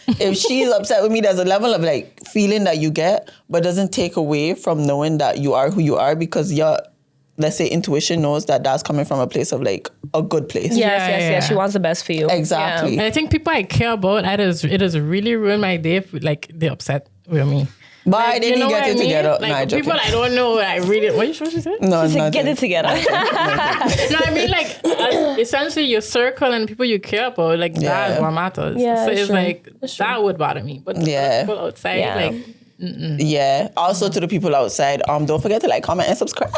if she's upset with me, there's a level of, like, feeling that you get, but doesn't take away from knowing that you are who you are, because your, let's say, intuition knows that that's coming from a place of, like, a good place. Yes. She wants the best for you. Exactly. And I think people I care about, it has really ruined my day if, like, they're upset with me. But Like, they didn't get it together. Like, people I don't know, I really... What she said? No, She said, get it together. No, I mean, like, essentially your circle and people you care about, like, that's what matters. Yeah, so it's true. like, that would bother me. But the people outside, like... Yeah. Also, to the people outside, don't forget to, like, comment and subscribe.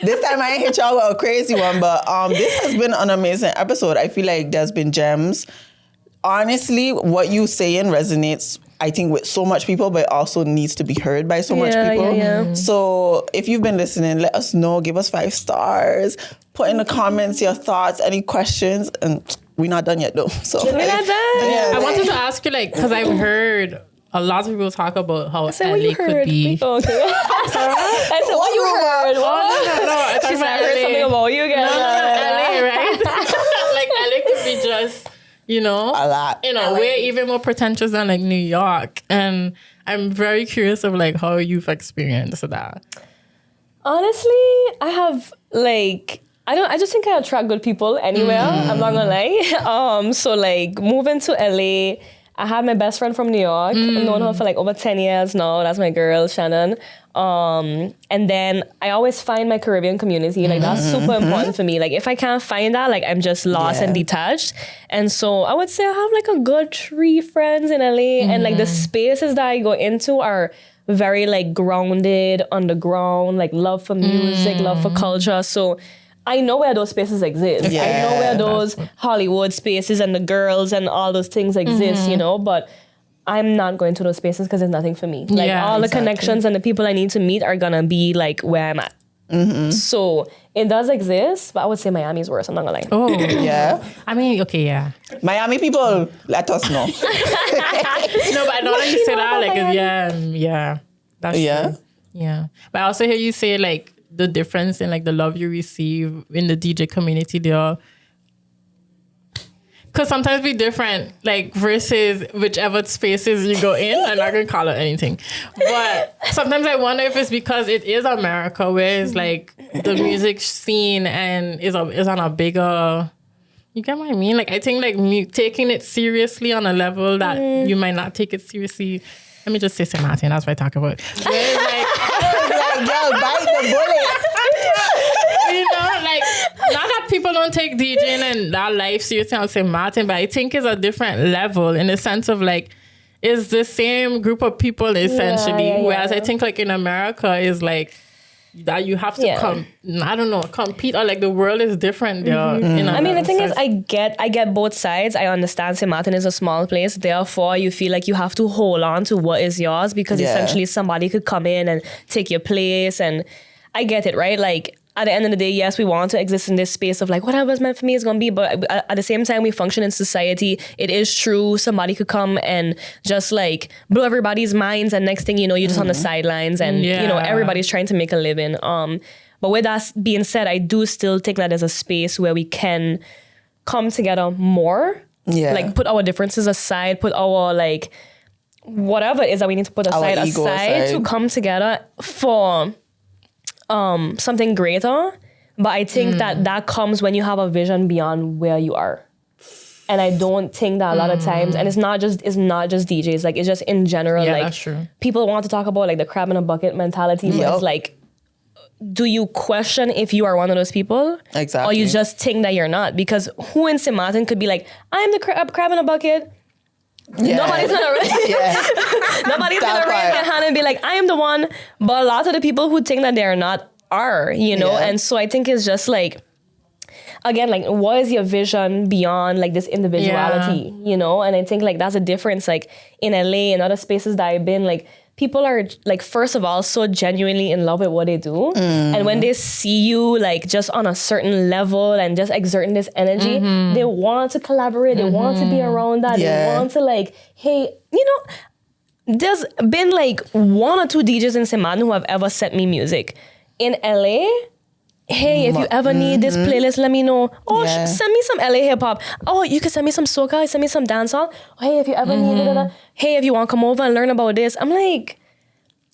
This time I ain't hit y'all with a crazy one, but this has been an amazing episode. I feel like there's been gems. Honestly, what you saying resonates, I think, with so much people, but it also needs to be heard by so much people. So if you've been listening, let us know. Give us 5 stars. Put in the comments your thoughts, any questions, and we're not done yet, though. So We're not done. I wanted to ask you, like, because I've heard a lot of people talk about how LA could be. Oh, okay. I said, what you heard? No. She said, I heard something about you guys. LA, right? Like, LA could be just, you know, a lot. In a way, even more pretentious than, like, New York. And I'm very curious of, like, how you've experienced that. Honestly, I have, like... I just think I attract good people anywhere. I'm not gonna lie. So, like, moving to LA, I had my best friend from New York. I've known her for, like, over 10 years now. That's my girl, Shannon. And then I always find my Caribbean community. Like, that's super important for me. Like, if I can't find that, like, I'm just lost and detached. And so I would say I have, like, a good 3 friends in LA. And, like, the spaces that I go into are very, like, grounded, underground, like, love for music, love for culture. So I know where those spaces exist. Yeah, I know where those Hollywood spaces and the girls and all those things exist, you know, but I'm not going to those spaces because there's nothing for me. Like, all the connections and the people I need to meet are gonna be, like, where I'm at. So it does exist, but I would say Miami's worse. I'm not gonna lie. Oh, Yeah. I mean, okay, yeah. Miami people, let us know. No, but I know that you say that, like, that's true. Yeah. But I also hear you say, like, the difference in, like, the love you receive in the DJ community there. Because sometimes be different, like, versus whichever spaces you go in. I'm not going to call it anything. But sometimes I wonder if it's because it is America, where it's, like, the music scene and is on a bigger... You get what I mean? Like, I think, like, taking it seriously on a level that you might not take it seriously. Let me just say Sint Maarten, that's what I talk about. Where, like, Girl, bite the bullet. you know, like, not that people don't take DJing and that life seriously on Sint Maarten, but I think it's a different level in the sense of, like, it's the same group of people essentially. Whereas I think, like, in America is, like, that you have to compete, or like the world is different there. I mean, the thing is, I get both sides. I understand Sint Maarten is a small place, therefore you feel like you have to hold on to what is yours, because essentially somebody could come in and take your place, and I get it, right? Like, at the end of the day, yes, we want to exist in this space of like, whatever's meant for me is going to be. But at the same time, we function in society. It is true. Somebody could come and just like blow everybody's minds. And next thing you know, you're just on the sidelines and, you know, everybody's trying to make a living. But with that being said, I do still think that there's a space where we can come together more. Yeah. Like put our differences aside, put our like, whatever it is that we need to put aside to come together for something greater. But I think that comes when you have a vision beyond where you are. And I don't think that a lot of times, and it's not just DJs, like it's just in general, like that's true. People want to talk about like the crab in a bucket mentality, but it's like, do you question if you are one of those people? Exactly. Or you just think that you're not? Because who in Sint Maarten could be like, I'm the crab in a bucket? Yeah. Nobody's gonna raise their hand and be like, I am the one. But a lot of the people who think that they're not are, you know? Yeah. And so I think it's just like, again, like, what is your vision beyond like this individuality, you know? And I think like that's a difference. Like in LA and other spaces that I've been, like people are like, first of all, so genuinely in love with what they do. And when they see you like just on a certain level and just exerting this energy, they want to collaborate. They want to be around that. They want to like, hey, you know, there's been like 1 or 2 DJs in Sint Maarten who have ever sent me music. In LA, hey, if you ever need this playlist, let me know. Oh, send me some LA hip hop. Oh, you can send me some soca, send me some dancehall. Oh, hey, if you ever need it, hey, if you want to come over and learn about this. I'm like,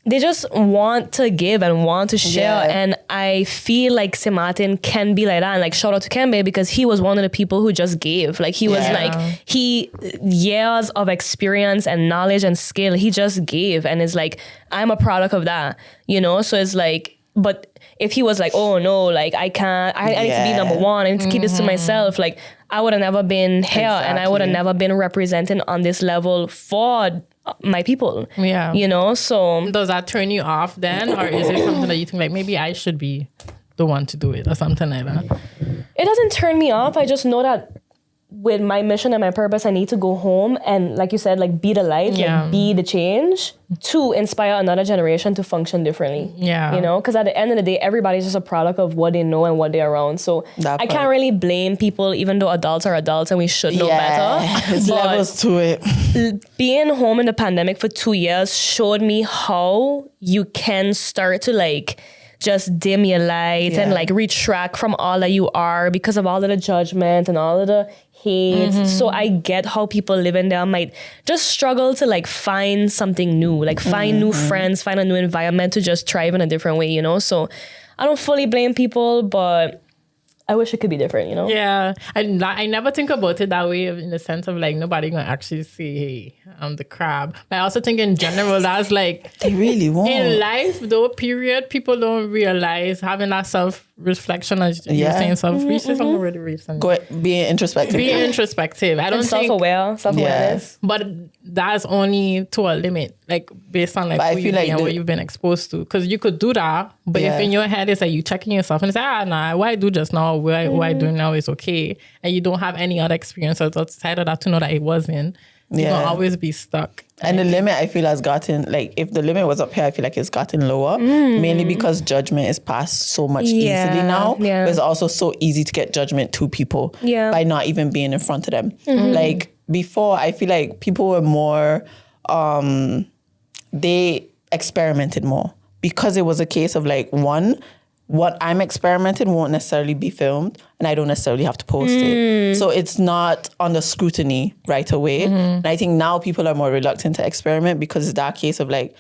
they just want to give and want to share. Yeah. And I feel like Sint Maarten can be like that. And like, shout out to Kembe, because he was one of the people who just gave. Like he was like, years of experience and knowledge and skill, he just gave. And it's like, I'm a product of that, you know? So it's like, but if he was like, oh no, like I can't, I need to be number one, I need to keep this to myself, like I would have never been here and I would have never been representing on this level for my people. Yeah. You know, so. Does that turn you off then? Or is it something that you think like, maybe I should be the one to do it or something like that? It doesn't turn me off. I just know that with my mission and my purpose, I need to go home and, like you said, like be the light, like be the change to inspire another generation to function differently. Yeah. You know, because at the end of the day, everybody's just a product of what they know and what they're around. So I can't really blame people, even though adults are adults and we should know better. There's levels to it. Being home in the pandemic for 2 years showed me how you can start to like just dim your light and like retract from all that you are because of all of the judgment and all of the hate. So I get how people living there might just struggle to like find something new, like find new friends, find a new environment to just thrive in a different way, you know? So I don't fully blame people, but I wish it could be different, you know? Yeah. I never think about it that way in the sense of like nobody gonna actually say, hey, I'm the crab. But I also think in general, that's like... They really won't. In life, though, period, people don't realize having that self-reflection, as you're saying, self-reflection, already recently. Being introspective. Being introspective. I don't think... Self-awareness. But that's only to a limit, like based on like who you like and what you've been exposed to. Because you could do that, but if in your head it's like you checking yourself and it's like, nah, what I do just now, what I do now is okay. And you don't have any other experience outside of that to know that it wasn't. You're going to always be stuck. And the limit, I feel, has gotten, like, if the limit was up here, I feel like it's gotten lower. Mainly because judgment is passed so much easily now. Yeah. But it's also so easy to get judgment to people by not even being in front of them. Like, before, I feel like people were more, they experimented more. Because it was a case of, like, one, what I'm experimenting won't necessarily be filmed and I don't necessarily have to post it. So it's not under scrutiny right away. And I think now people are more reluctant to experiment because it's that case of like,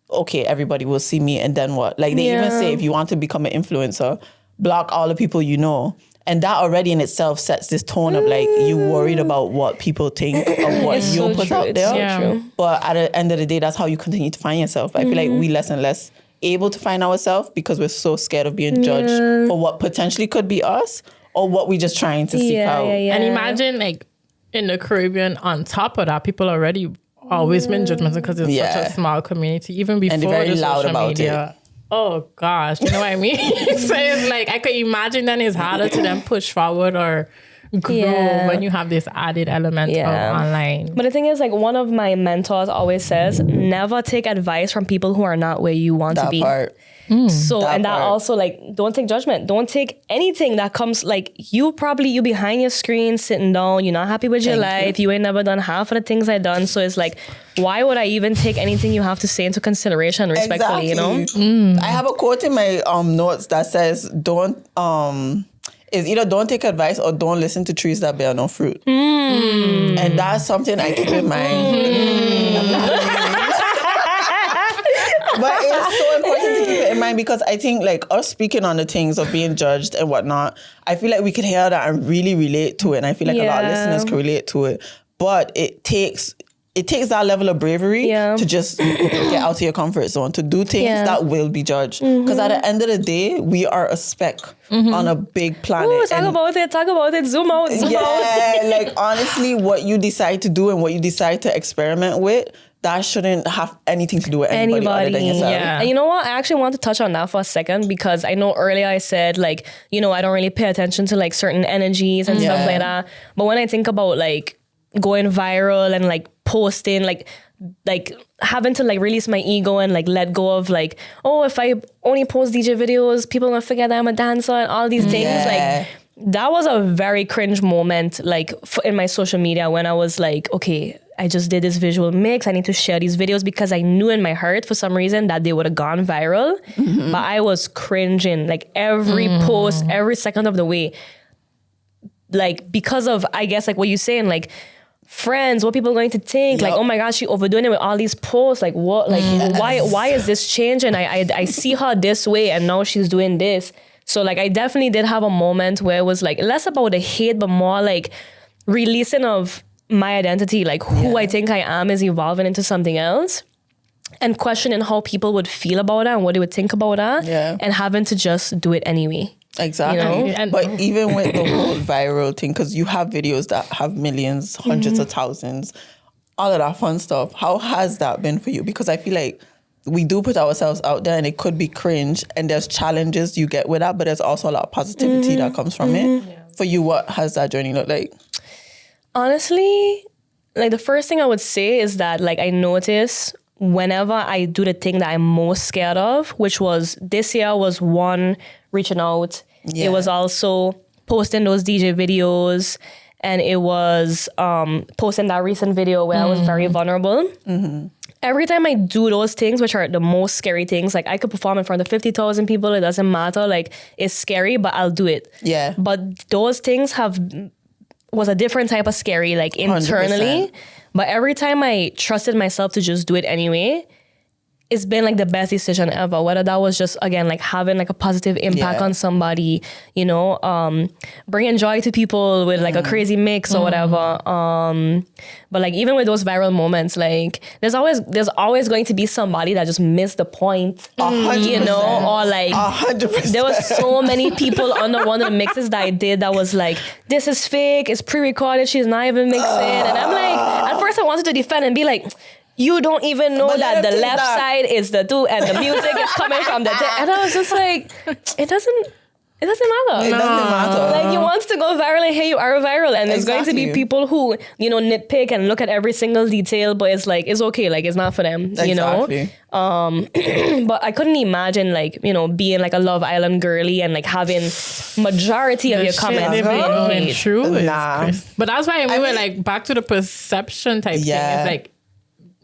okay, everybody will see me and then what? Like they even say if you want to become an influencer, block all the people you know. And that already in itself sets this tone of like, you worried about what people think of what you put out there. But at the end of the day, that's how you continue to find yourself. I feel like we less and less able to find ourselves because we're so scared of being judged for what potentially could be us or what we're just trying to seek out. And imagine like in the Caribbean, on top of that, people already always been judgmental because it's such a small community, even before and they're very the loud social about media. oh gosh, you know what I mean? So it's like, I could imagine that it's harder to then push forward or grow when you have this added element of online. But the thing is, like, one of my mentors always says, never take advice from people who are not where you want to be. That also, like, don't take judgment. Don't take anything that comes, like, you behind your screen sitting down, you're not happy with your life, you ain't never done half of the things I done. So it's like, why would I even take anything you have to say into consideration respectfully, you know? I have a quote in my notes that says, is either don't take advice or don't listen to trees that bear no fruit. And that's something I keep in mind. But it's so important to keep it in mind because I think, like, us speaking on the things of being judged and whatnot, I feel like we could hear that and really relate to it. And I feel like a lot of listeners can relate to it. But it takes that level of bravery to just get out of your comfort zone, to do things that will be judged. Because at the end of the day, we are a speck on a big planet. Ooh, talk about it, zoom out. Like, honestly, what you decide to do and what you decide to experiment with, that shouldn't have anything to do with anybody other than yourself. And you know what? I actually want to touch on that for a second because I know earlier I said, like, you know, I don't really pay attention to, like, certain energies and stuff like that. But when I think about, like, going viral and, like, posting, like having to, like, release my ego and, like, let go of, like, oh, if I only post DJ videos, people gonna forget that I'm a dancer and all these things. Like, that was a very cringe moment, like, in my social media when I was like, okay, I just did this visual mix. I need to share these videos because I knew in my heart for some reason that they would have gone viral. But I was cringing, like, every post, every second of the way. Like, because of, I guess, like, what you're saying, like, friends, what people are going to think, like, oh my gosh, she overdoing it with all these posts, like, what, like, why is this changing? I see her this way and now she's doing this. So, like, I definitely did have a moment where it was, like, less about the hate, but more, like, releasing of my identity, like, who I think I am is evolving into something else, and questioning how people would feel about that and what they would think about that, and having to just do it anyway. Exactly. You know? But even with the whole viral thing, because you have videos that have millions, hundreds of thousands, all of that fun stuff, how has that been for you? Because I feel like we do put ourselves out there and it could be cringe and there's challenges you get with that, but there's also a lot of positivity that comes from it. For you, what has that journey looked like? Honestly, like, the first thing I would say is that, like, I notice whenever I do the thing that I'm most scared of, which was this year, was one, reaching out. It was also posting those DJ videos, and it was posting that recent video where I was very vulnerable. Every time I do those things, which are the most scary things, like, I could perform in front of 50,000 people, it doesn't matter. Like, it's scary, but I'll do it. But those things was a different type of scary, like, internally. 100%. But every time I trusted myself to just do it anyway, it's been, like, the best decision ever. Whether that was just, again, like, having, like, a positive impact on somebody, you know, bringing joy to people with, like, a crazy mix or whatever. But, like, even with those viral moments, like, there's always going to be somebody that just missed the point, 100%. You know, or, like, 100%. There was so many people under one of the mixes that I did that was like, this is fake, it's pre-recorded, she's not even mixing. And I'm like, at first I wanted to defend and be like, you don't even know that the left side is the do and the music is coming from the and I was just like, it doesn't matter. It doesn't matter. Like, you want to go viral, and here you are viral, and there's going to be people who, you know, nitpick and look at every single detail, but it's like, it's okay, like, it's not for them, you know. But I couldn't imagine, like, you know, being, like, a Love Island girly and, like, having majority of your comments being true. But that's why we were like, back to the perception type thing. It's like,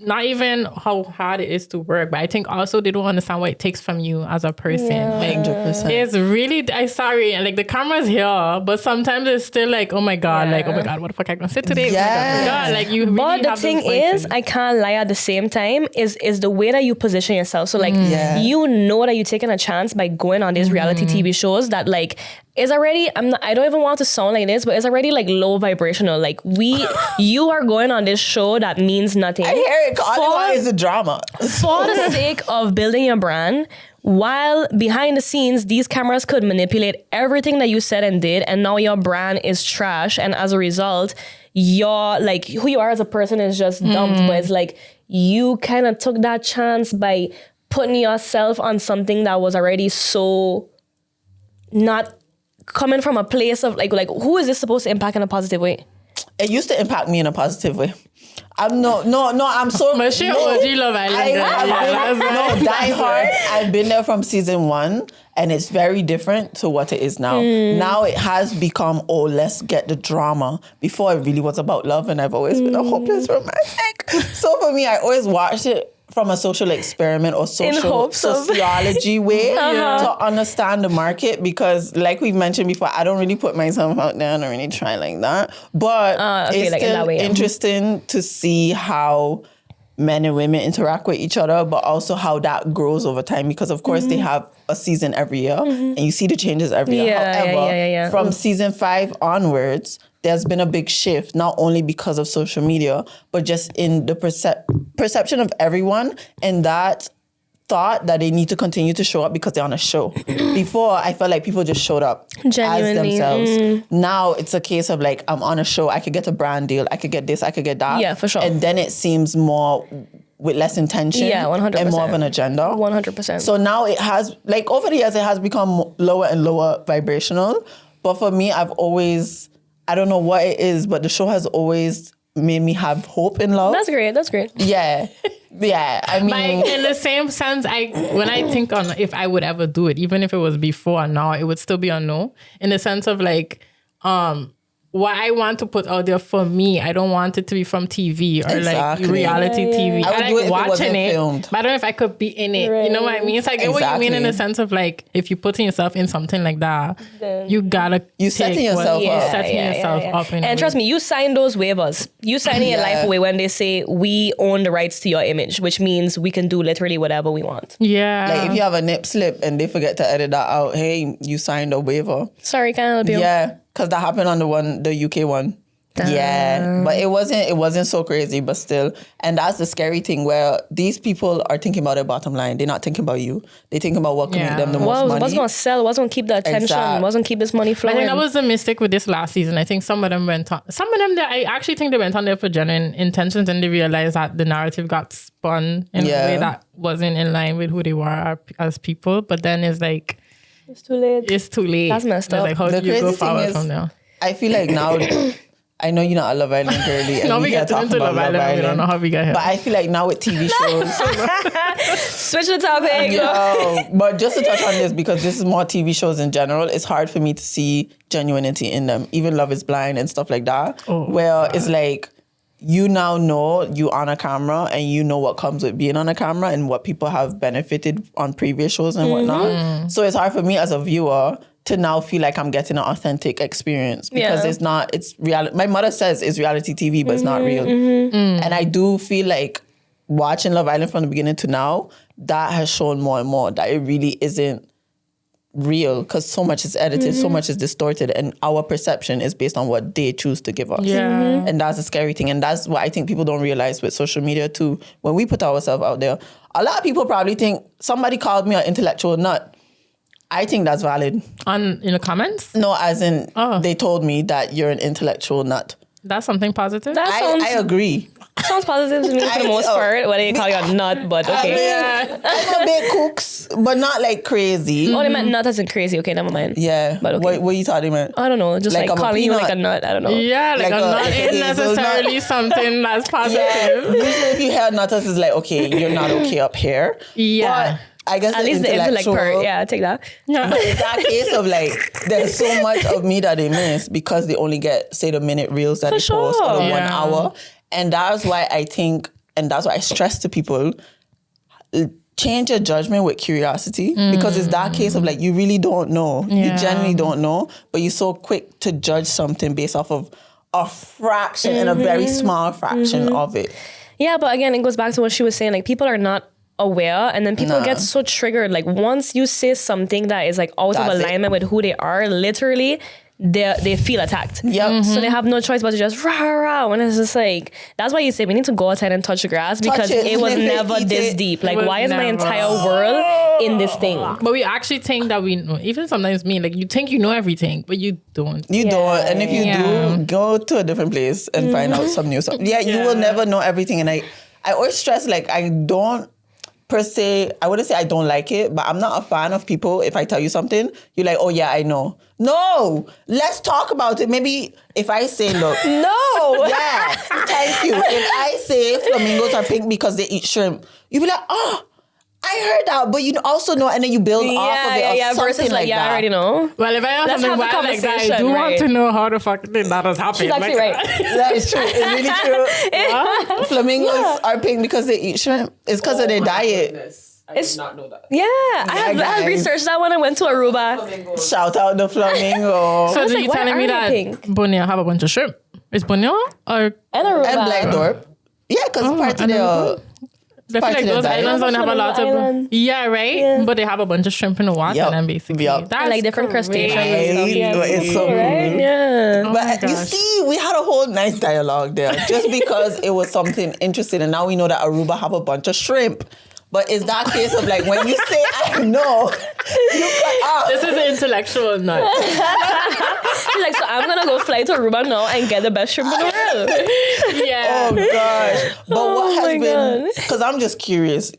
not even how hard it is to work, but I think also they don't understand what it takes from you as a person. Like, 100%. It's really, I'm sorry, and, like, the camera's here, but sometimes it's still like, oh my God, like, oh my God, what the fuck I gonna sit today? Oh my God, like, you really but the thing is, I can't lie, at the same time, is the way that you position yourself. So, like, you know that you're taking a chance by going on these reality TV shows that, like, is already, I don't even want to sound like this, but it's already, like, low vibrational. Like, you are going on this show that means nothing. I hear it. All it is a drama. For the sake of building your brand, while behind the scenes, these cameras could manipulate everything that you said and did, and now your brand is trash. And as a result, your, like, who you are as a person is just dumped. But it's like, you kind of took that chance by putting yourself on something that was already so not coming from a place of like who is this supposed to impact in a positive way? It used to impact me in a positive way. I'm I'm so... But she OG Love Island. Die Hard. I've been there from season 1, and it's very different to what it is now. Now it has become, let's get the drama. Before, it really was about love, and I've always been a hopeless romantic. So for me, I always watched it from a social experiment or sociology way to understand the market, because like we've mentioned before, I don't really put myself out there. I don't really try like that. But it's still interesting to see how men and women interact with each other, but also how that grows over time, because of course they have a season every year and you see the changes every year. However, from season 5 onwards, there's been a big shift, not only because of social media, but just in the perception of everyone, and that thought that they need to continue to show up because they're on a show. Before, I felt like people just showed up genuinely as themselves. Now it's a case of like, I'm on a show, I could get a brand deal, I could get this, I could get that. Yeah, for sure. And then it seems more with less intention 100%. and more of an agenda. 100%. So now it has, like over the years, it has become lower and lower vibrational. But for me, I've always... I don't know what it is, but the show has always made me have hope in love. That's great. Yeah. I mean... Like, in the same sense, when I think on if I would ever do it, even if it was before or now, it would still be a no. In the sense of like, what I want to put out there for me, I don't want it to be from TV or like reality TV. I would do it if watching it, filmed. But I don't know if I could be in it. Right. You know what I mean? It's like what you mean in the sense of like, if you're putting yourself in something like that, then you gotta setting yourself up. And trust me, you sign those waivers. You signing your life away when they say we own the rights to your image, which means we can do literally whatever we want. Yeah. Like if you have a nip slip and they forget to edit that out, hey, you signed a waiver. Sorry, can't help you. Yeah. Because that happened on the UK one. Yeah, but it wasn't so crazy, but still. And that's the scary thing, where these people are thinking about their bottom line. They're not thinking about you. They're thinking about what can make them the most money. What's going to sell? What's going to keep the attention? What's going to keep this money flowing? I think that was the mistake with this last season. I think some of them I actually think they went on there for genuine intentions, and they realized that the narrative got spun in a way that wasn't in line with who they were as people. But then it's like... It's too late. That's messed up. Like, how do you go forward from there? I feel like now, I know you're not a Love Island girly. No, we get into Love Island. We don't know how we got here. But I feel like now with TV shows... Switch the topic. But just to touch on this, because this is more TV shows in general, it's hard for me to see genuinity in them. Even Love is Blind and stuff like that. Where it's like... You now know you on a camera, and you know what comes with being on a camera and what people have benefited on previous shows and whatnot. So it's hard for me as a viewer to now feel like I'm getting an authentic experience, because it's reality. My mother says it's reality TV, but it's not real. And I do feel like watching Love Island from the beginning to now, that has shown more and more that it really isn't real, because so much is edited, so much is distorted, and our perception is based on what they choose to give us. And that's a scary thing, and that's what I think people don't realize with social media too. When we put ourselves out there, a lot of people probably think somebody called me an intellectual nut. I think that's valid. In the comments? No, as in they told me that you're an intellectual nut. That's something positive? I agree. Sounds positive to me for the most part. Whether you call you a nut, but okay. I'm a bit cooks, but not like crazy. Oh, they meant nut isn't crazy. Okay, never mind. Yeah. But okay. What you thought they meant? I don't know. Just like calling you like a nut. I don't know. Yeah, like a nut isn't necessarily something that's positive. Yeah. Usually if you hear nutters, it's like, okay, you're not okay up here. Yeah. But I guess at least the intellect part. Yeah, take that. Yeah. But it's that case of like, there's so much of me that they miss because they only get, say, the minute reels that they post or the 1 hour. And that's why I think, and that's why I stress to people, change your judgment with curiosity, because it's that case of like, you really don't know. You genuinely don't know, but you're so quick to judge something based off of a fraction and a very small fraction of it. Yeah, but again, it goes back to what she was saying. Like, people are not aware, and then people get so triggered. Like, once you say something that is like out of alignment with who they are, literally, they feel attacked. Yep. So they have no choice but to just rah rah. When it's just like, that's why you say we need to go outside and touch the grass, because it was never this deep. Like, why is my entire world in this thing? But we actually think that we know. Even sometimes me, like, you think you know everything, but you don't. You don't. And if you do, go to a different place and find out some new stuff. Yeah, you will never know everything. And I always stress, like, I don't per se, I wouldn't say I don't like it, but I'm not a fan of people. If I tell you something, you're like, oh yeah, I know. No, let's talk about it. Maybe if I say, look. No. Yeah, thank you. If I say flamingos are pink because they eat shrimp, you'd be like, oh, I heard that, but you also know, and then you build off of it. Yeah, versus like, yeah, I already know. Well, if I have something wild like that, I do want to know how the fuck that has happened. She's actually right. That is true. It's really true. Flamingos are pink because they eat shrimp. It's because of their diet. I did not know that. Yeah, I have researched that when I went to Aruba. Shout out the flamingo. So are you telling me that Borneo have a bunch of shrimp? Is Borneo or and Aruba and Blackthorpe? Yeah, because part of their. I feel like those islands don't have a lot of... Yeah, right? Yeah. But they have a bunch of shrimp in the water and basically... That's like different crustaceans. It's so right? Yeah. Oh but you see, we had a whole nice dialogue there just because it was something interesting. And now we know that Aruba have a bunch of shrimp. But is that case of like, when you say, I know, you cut off. This is an intellectual nut. She's like, so I'm going to go fly to Aruba now and get the best shrimp in the world. Yeah. Oh, gosh. But what has been, because I'm just curious,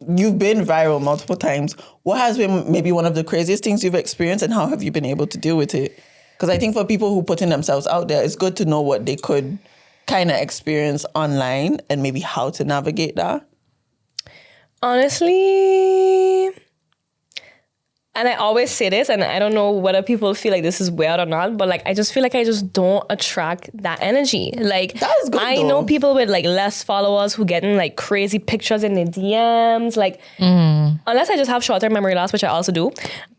you've been viral multiple times. What has been maybe one of the craziest things you've experienced and how have you been able to deal with it? Because I think for people who putting themselves out there, it's good to know what they could kind of experience online and maybe how to navigate that. Honestly, and I always say this, and I don't know whether people feel like this is weird or not, but like I just feel like I just don't attract that energy. Like that's good, I know people with like less followers who getting like crazy pictures in their DMs. Like unless I just have short-term memory loss, which I also do,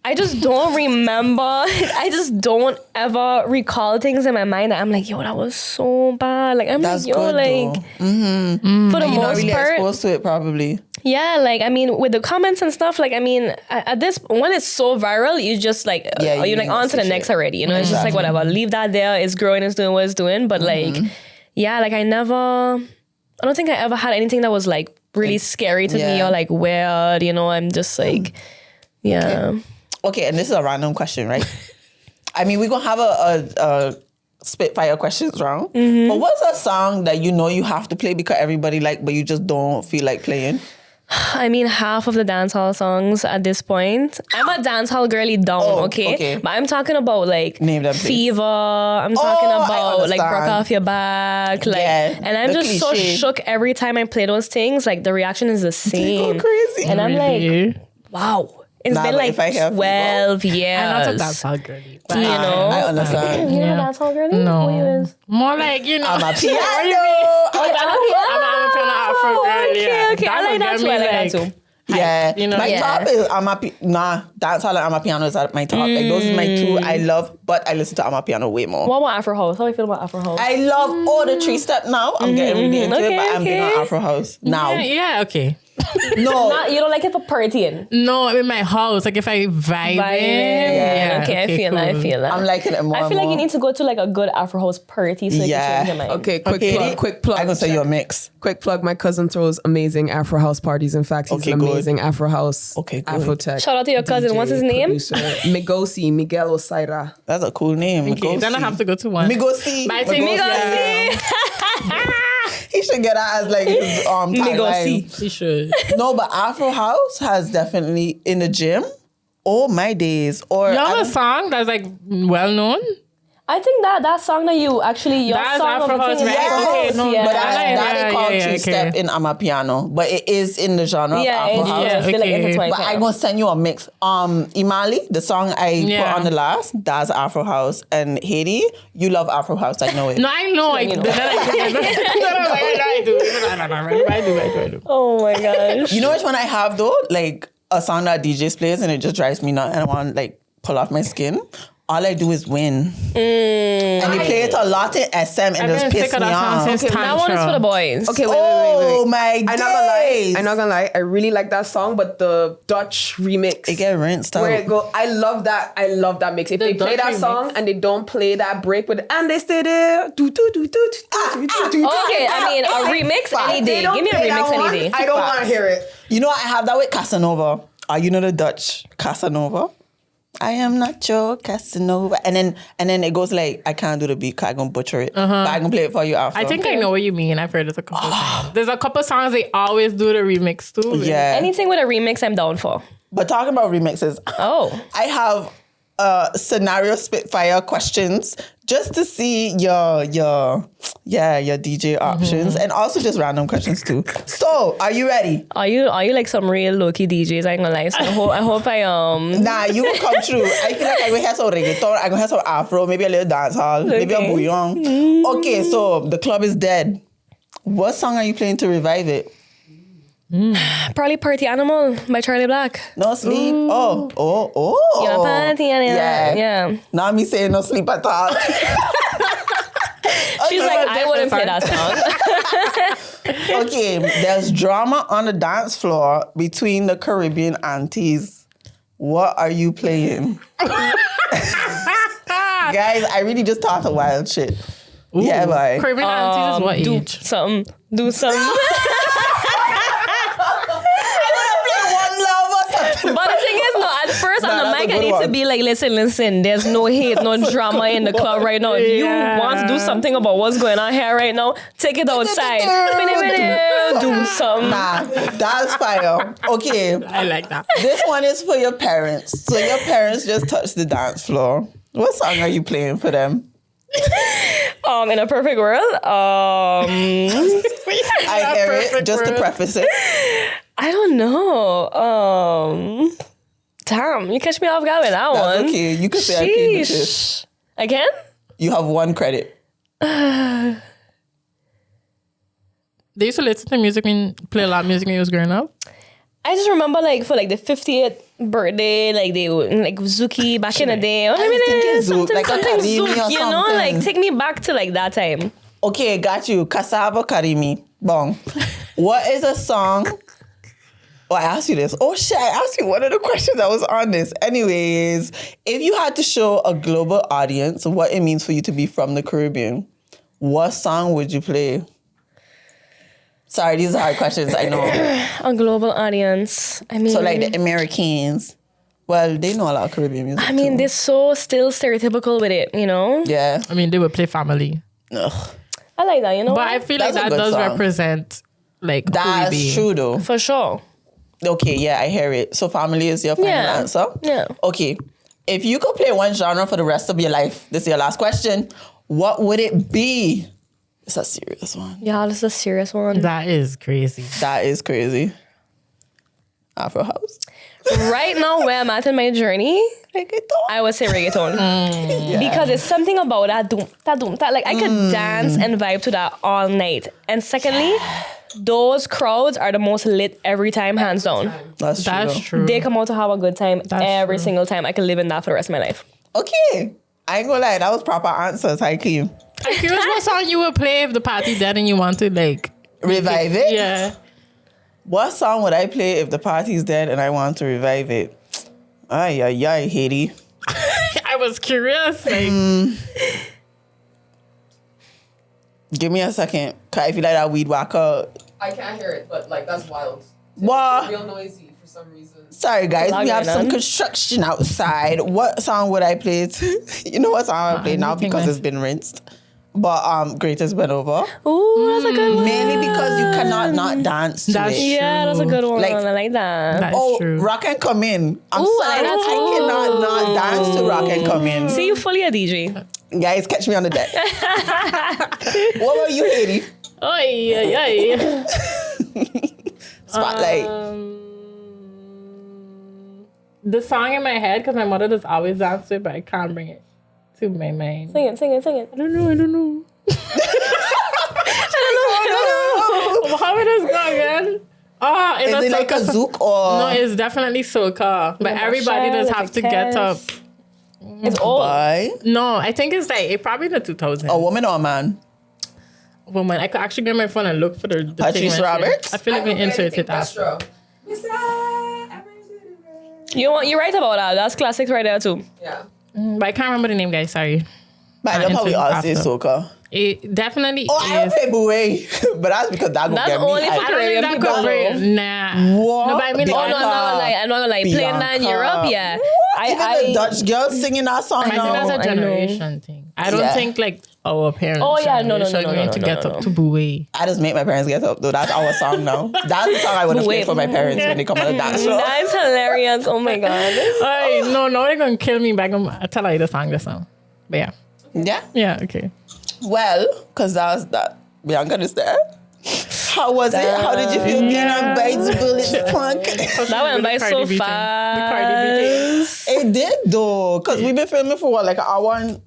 I just don't remember. I just don't ever recall things in my mind that I'm like, yo, that was so bad. Like I'm that's like, yo, good, like for the you're most not really part, exposed to it probably. Yeah, like, I mean, with the comments and stuff, like, I mean, at this, when it's so viral, you just, like, you're, like, on to the next already, you know? It's just, like, whatever. Leave that there. It's growing. It's doing what it's doing. But, like, yeah, like, I don't think I ever had anything that was, like, really scary to me or, like, weird, you know? I'm just, like, Okay, and this is a random question, right? I mean, we're going to have a Spitfire questions round. But what's a song that you know you have to play because everybody like, but you just don't feel like playing? I mean, half of the dancehall songs at this point. I'm a dancehall girly down, okay? But I'm talking about like Name them, Fever. I'm talking about like Broke Off Your Back. Like, and I'm just so shook every time I play those things. Like the reaction is the same. Go crazy. And I'm like, wow. It's been like 12 years. I'm not a dancehall girly. You know? I understand. You're not a dancehall girly? No. Who you is? More like, you know. I'm a piano. I'm a piano Afro girl, yeah. Okay, I like that too. I like that too. Yeah, you know, my top is dancehall and Amapiano is at my top. Like those are my two I love, but I listen to Amapiano way more. What about Afro House? How do you feel about Afro House? I love all the 3-step now. I'm getting really into it, but I'm being on Afro House now. Yeah, okay. No, you don't like it for partying? No, in my house. Like if I vibe. Yeah. Okay, I feel that. I'm liking it more. I feel like you need to go to like a good Afro House party so you can change your mind. Okay, quick plug. I'm gonna say your mix. Quick plug. My cousin throws amazing Afro House parties. In fact, he's an amazing Afro House. Afro tech. Shout out to your cousin. What's his name? Migosi, Miguel Osaira. That's a cool name. Okay, then I have to go to one. Migosi. Migosi. He should get that as like his tagline. He should. No, but Afro House has definitely in the gym. Oh my days! Or you have a song that's like well known. I think that song that you actually that's song Afro House, right? Yes. Okay, no, but that is called 3-step in Amapiano, but it is in the genre of Afro House. Yeah, I feel like intertwined. But I'm gonna send you a mix. Imali, the song I put on the last, that's Afro House, and Haiti, you love Afro House. I know it. No, I know. I do. Oh my gosh! You know which one I have though? Like a song that DJs plays and it just drives me nuts, and I want to like pull off my skin. All I do is win. And they play it a lot in SM and just piss me off. Okay, that one is for the boys. Okay, wait. Oh my god. I'm not gonna lie. I really like that song, but the Dutch remix. It get rinsed out. Where it go, I love that mix. If they play that song and they don't play that break with and they stay there. Okay, I mean a remix any day. Give me a remix any day. I don't want to hear it. You know I have that with Casanova. You know the Dutch Casanova? I am not your Casanova. And then it goes like, I can't do the beat because I'm going to butcher it. But I can play it for you after. I think I know what you mean. I've heard it a couple times. There's a couple songs they always do the remix too. Yeah. Anything with a remix, I'm down for. But talking about remixes. I have scenario spitfire questions just to see your DJ options and also just random questions too. So, are you ready? Are you like some real low-key DJs? I ain't gonna lie. So I hope I Nah, you will come through. I feel like I'm gonna have some reggaeton, I'm gonna have some afro, maybe a little dancehall, maybe a bouillon. Okay, so the club is dead. What song are you playing to revive it? Probably Party Animal by Charlie Black. No sleep. Oh. Yeah, Party Animal. Yeah. Not me saying no sleep at all. She's like, I wouldn't play that song. Okay, there's drama on the dance floor between the Caribbean aunties. What are you playing? Guys, I really just talked a wild shit. Ooh. Yeah, bye. Caribbean aunties is what age? Do something. But the thing is, no, at first on the mic, I need to be like, listen, there's no hate, no drama in the club right now. If you want to do something about what's going on here right now, take it outside. Do something. Nah, that's fire. Okay. I like that. This one is for your parents. So your parents just touched the dance floor. What song are you playing for them? In a perfect world, I hear it, just to preface it. I don't know. Damn, you catch me off guard with that one. Okay, you can say I played the fifth. I can? You have one credit. They used to listen to music play a lot of music when you was growing up. I just remember like for like the 50th birthday, like they would like Zuki back in the day. Zouk, like a Karimi or something. You know, like take me back to like that time. Okay, got you. Cassava Karimi. Bong. What is a song? Oh, I asked you this. Oh shit, I asked you one of the questions that was on this. Anyways, if you had to show a global audience what it means for you to be from the Caribbean, what song would you play? Sorry, these are hard questions, I know. A global audience. I mean, so like the Americans, well, they know a lot of Caribbean music. I mean, too. they're so still stereotypical with it, you know? Yeah. I mean, they would play Family. Ugh. I like that, you know? But I feel like that does represent like That's Caribbean. true though. For sure. Okay, yeah, I hear it. So Family is your final answer? Yeah. Okay. If you could play one genre for the rest of your life, this is your last question, what would it be? It's a serious one. Yeah, this is a serious one. That is crazy. That is crazy. Afro house. Right now, where I'm at in my journey, Reggaeton. I would say reggaeton. Because it's something about that like I could dance and vibe to that all night. And secondly, those crowds are the most lit every time, hands down. That's true. They come out to have a good time every true. single time. I could live in that for the rest of my life. Okay. I ain't gonna lie, that was proper answers. High key. I'm curious what song you would play if the party dead and you want to like revive it? Yeah. What song would I play if the party's dead and I want to revive it? Ay, Haiti. I was curious. Like, give me a second. Cause I feel like that weed whacker. I can't hear it, but like that's wild. What? Real noisy for some reason. Sorry guys, we have some on. construction outside. What song would I play? You know what song I play now because it's been rinsed. But Greatest Been Over. Ooh, that's a good one. Mainly because you cannot not dance to That's it. Yeah, that's a good one. Like- I like that. That's true. Rock and Come In. I'm Ooh, sorry, I like that I too. cannot not dance to Rock and Come In. See, you fully a DJ. Guys, catch me on the deck. What about you, Haiti? Oy. Spotlight. The song in my head, because my mother does always dance to it, but I can't bring it to my mind. Sing it. I don't know. How it does go again? Oh, Is it like a zouk or? No, it's definitely soca. But everybody does have to get up. It's old. Boy? No, I think it's like probably the 2000s. A woman or a man? Woman, I could actually get my phone and look for the Patrice thing right there. Roberts? I feel like we insert it after. You're right about that. That's classics right there too. Yeah. But I can't remember the name, guys. Sorry. But I love how we all say After. soca. It definitely Oh, I is. don't say bouet. But that's because that go That's get me only for hyped. I don't think Caribbean that people, could bring. Nah. What? No, but I mean, Bianca. I'm not gonna lie. Playing that in Bianca. Europe, yeah. Even the Dutch girls singing that song I think now. that's a generation thing. I don't think like our parents. Oh yeah, no, going to get up to Boué. I just make my parents get up though. That's our song now. That's the song I would have played for my parents when they come on the dance floor. That's hilarious. Oh my god. Alright, no, they're gonna kill me back. I'll tell you the song. But yeah. Yeah? Yeah, okay. Well, because that was that. Bianca is there. How was it? How did you feel being on Bites Bullets Punk? That went by so fast. It did though, because we've been filming for what, like an hour and...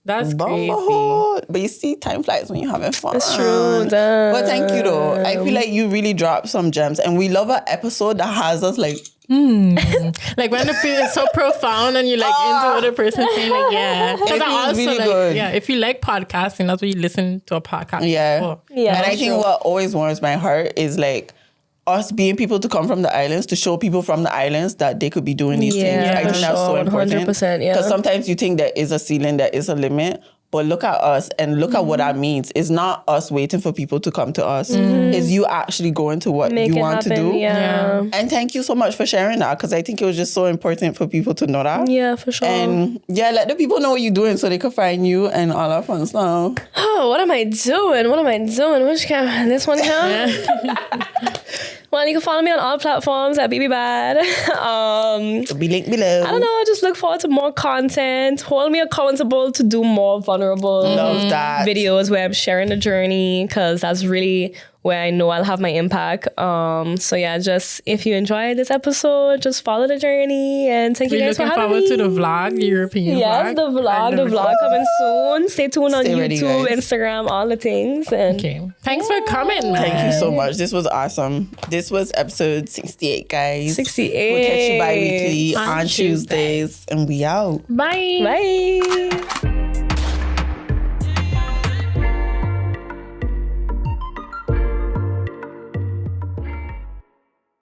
That's crazy. But you see, time flies when you're having fun. It's true. But thank you though. I feel like you really dropped some gems, and we love an episode that has us like... Like when the feel is so profound and you're like into what the person's saying, like, yeah. Because I also really like, good. yeah, if you like podcasting, that's what you listen to a podcast. Yeah. For. Yeah. And I think what always warms my heart is like us being people to come from the islands, to show people from the islands that they could be doing these things. I think that's so important. 100%, yeah. Because sometimes you think there is a ceiling, there is a limit, but look at us and look at what that means. It's not us waiting for people to come to us. It's you actually going to what you want to do. Yeah. And thank you so much for sharing that, because I think it was just so important for people to know that. Yeah, for sure. And yeah, let the people know what you're doing so they can find you and all that fun stuff. Oh, what am I doing? Which camera? This one here? Well, you can follow me on all platforms at BBBad. It'll be linked below. I don't know. Just look forward to more content. Hold me accountable to do more vulnerable Love that. videos where I'm sharing the journey, because that's really where I know I'll have my impact. So yeah, just if you enjoyed this episode, just follow the journey, and thank you guys for having me. Looking forward to the vlog, the European vlog. Yes, the vlog coming soon. Stay tuned on Stay ready, YouTube, guys. Instagram, all the things. And Okay. Thanks for coming, man. Thank you so much. This was awesome. This was episode 68, guys. 68. We'll catch you bi-weekly on Tuesdays. And we out. Bye. Bye.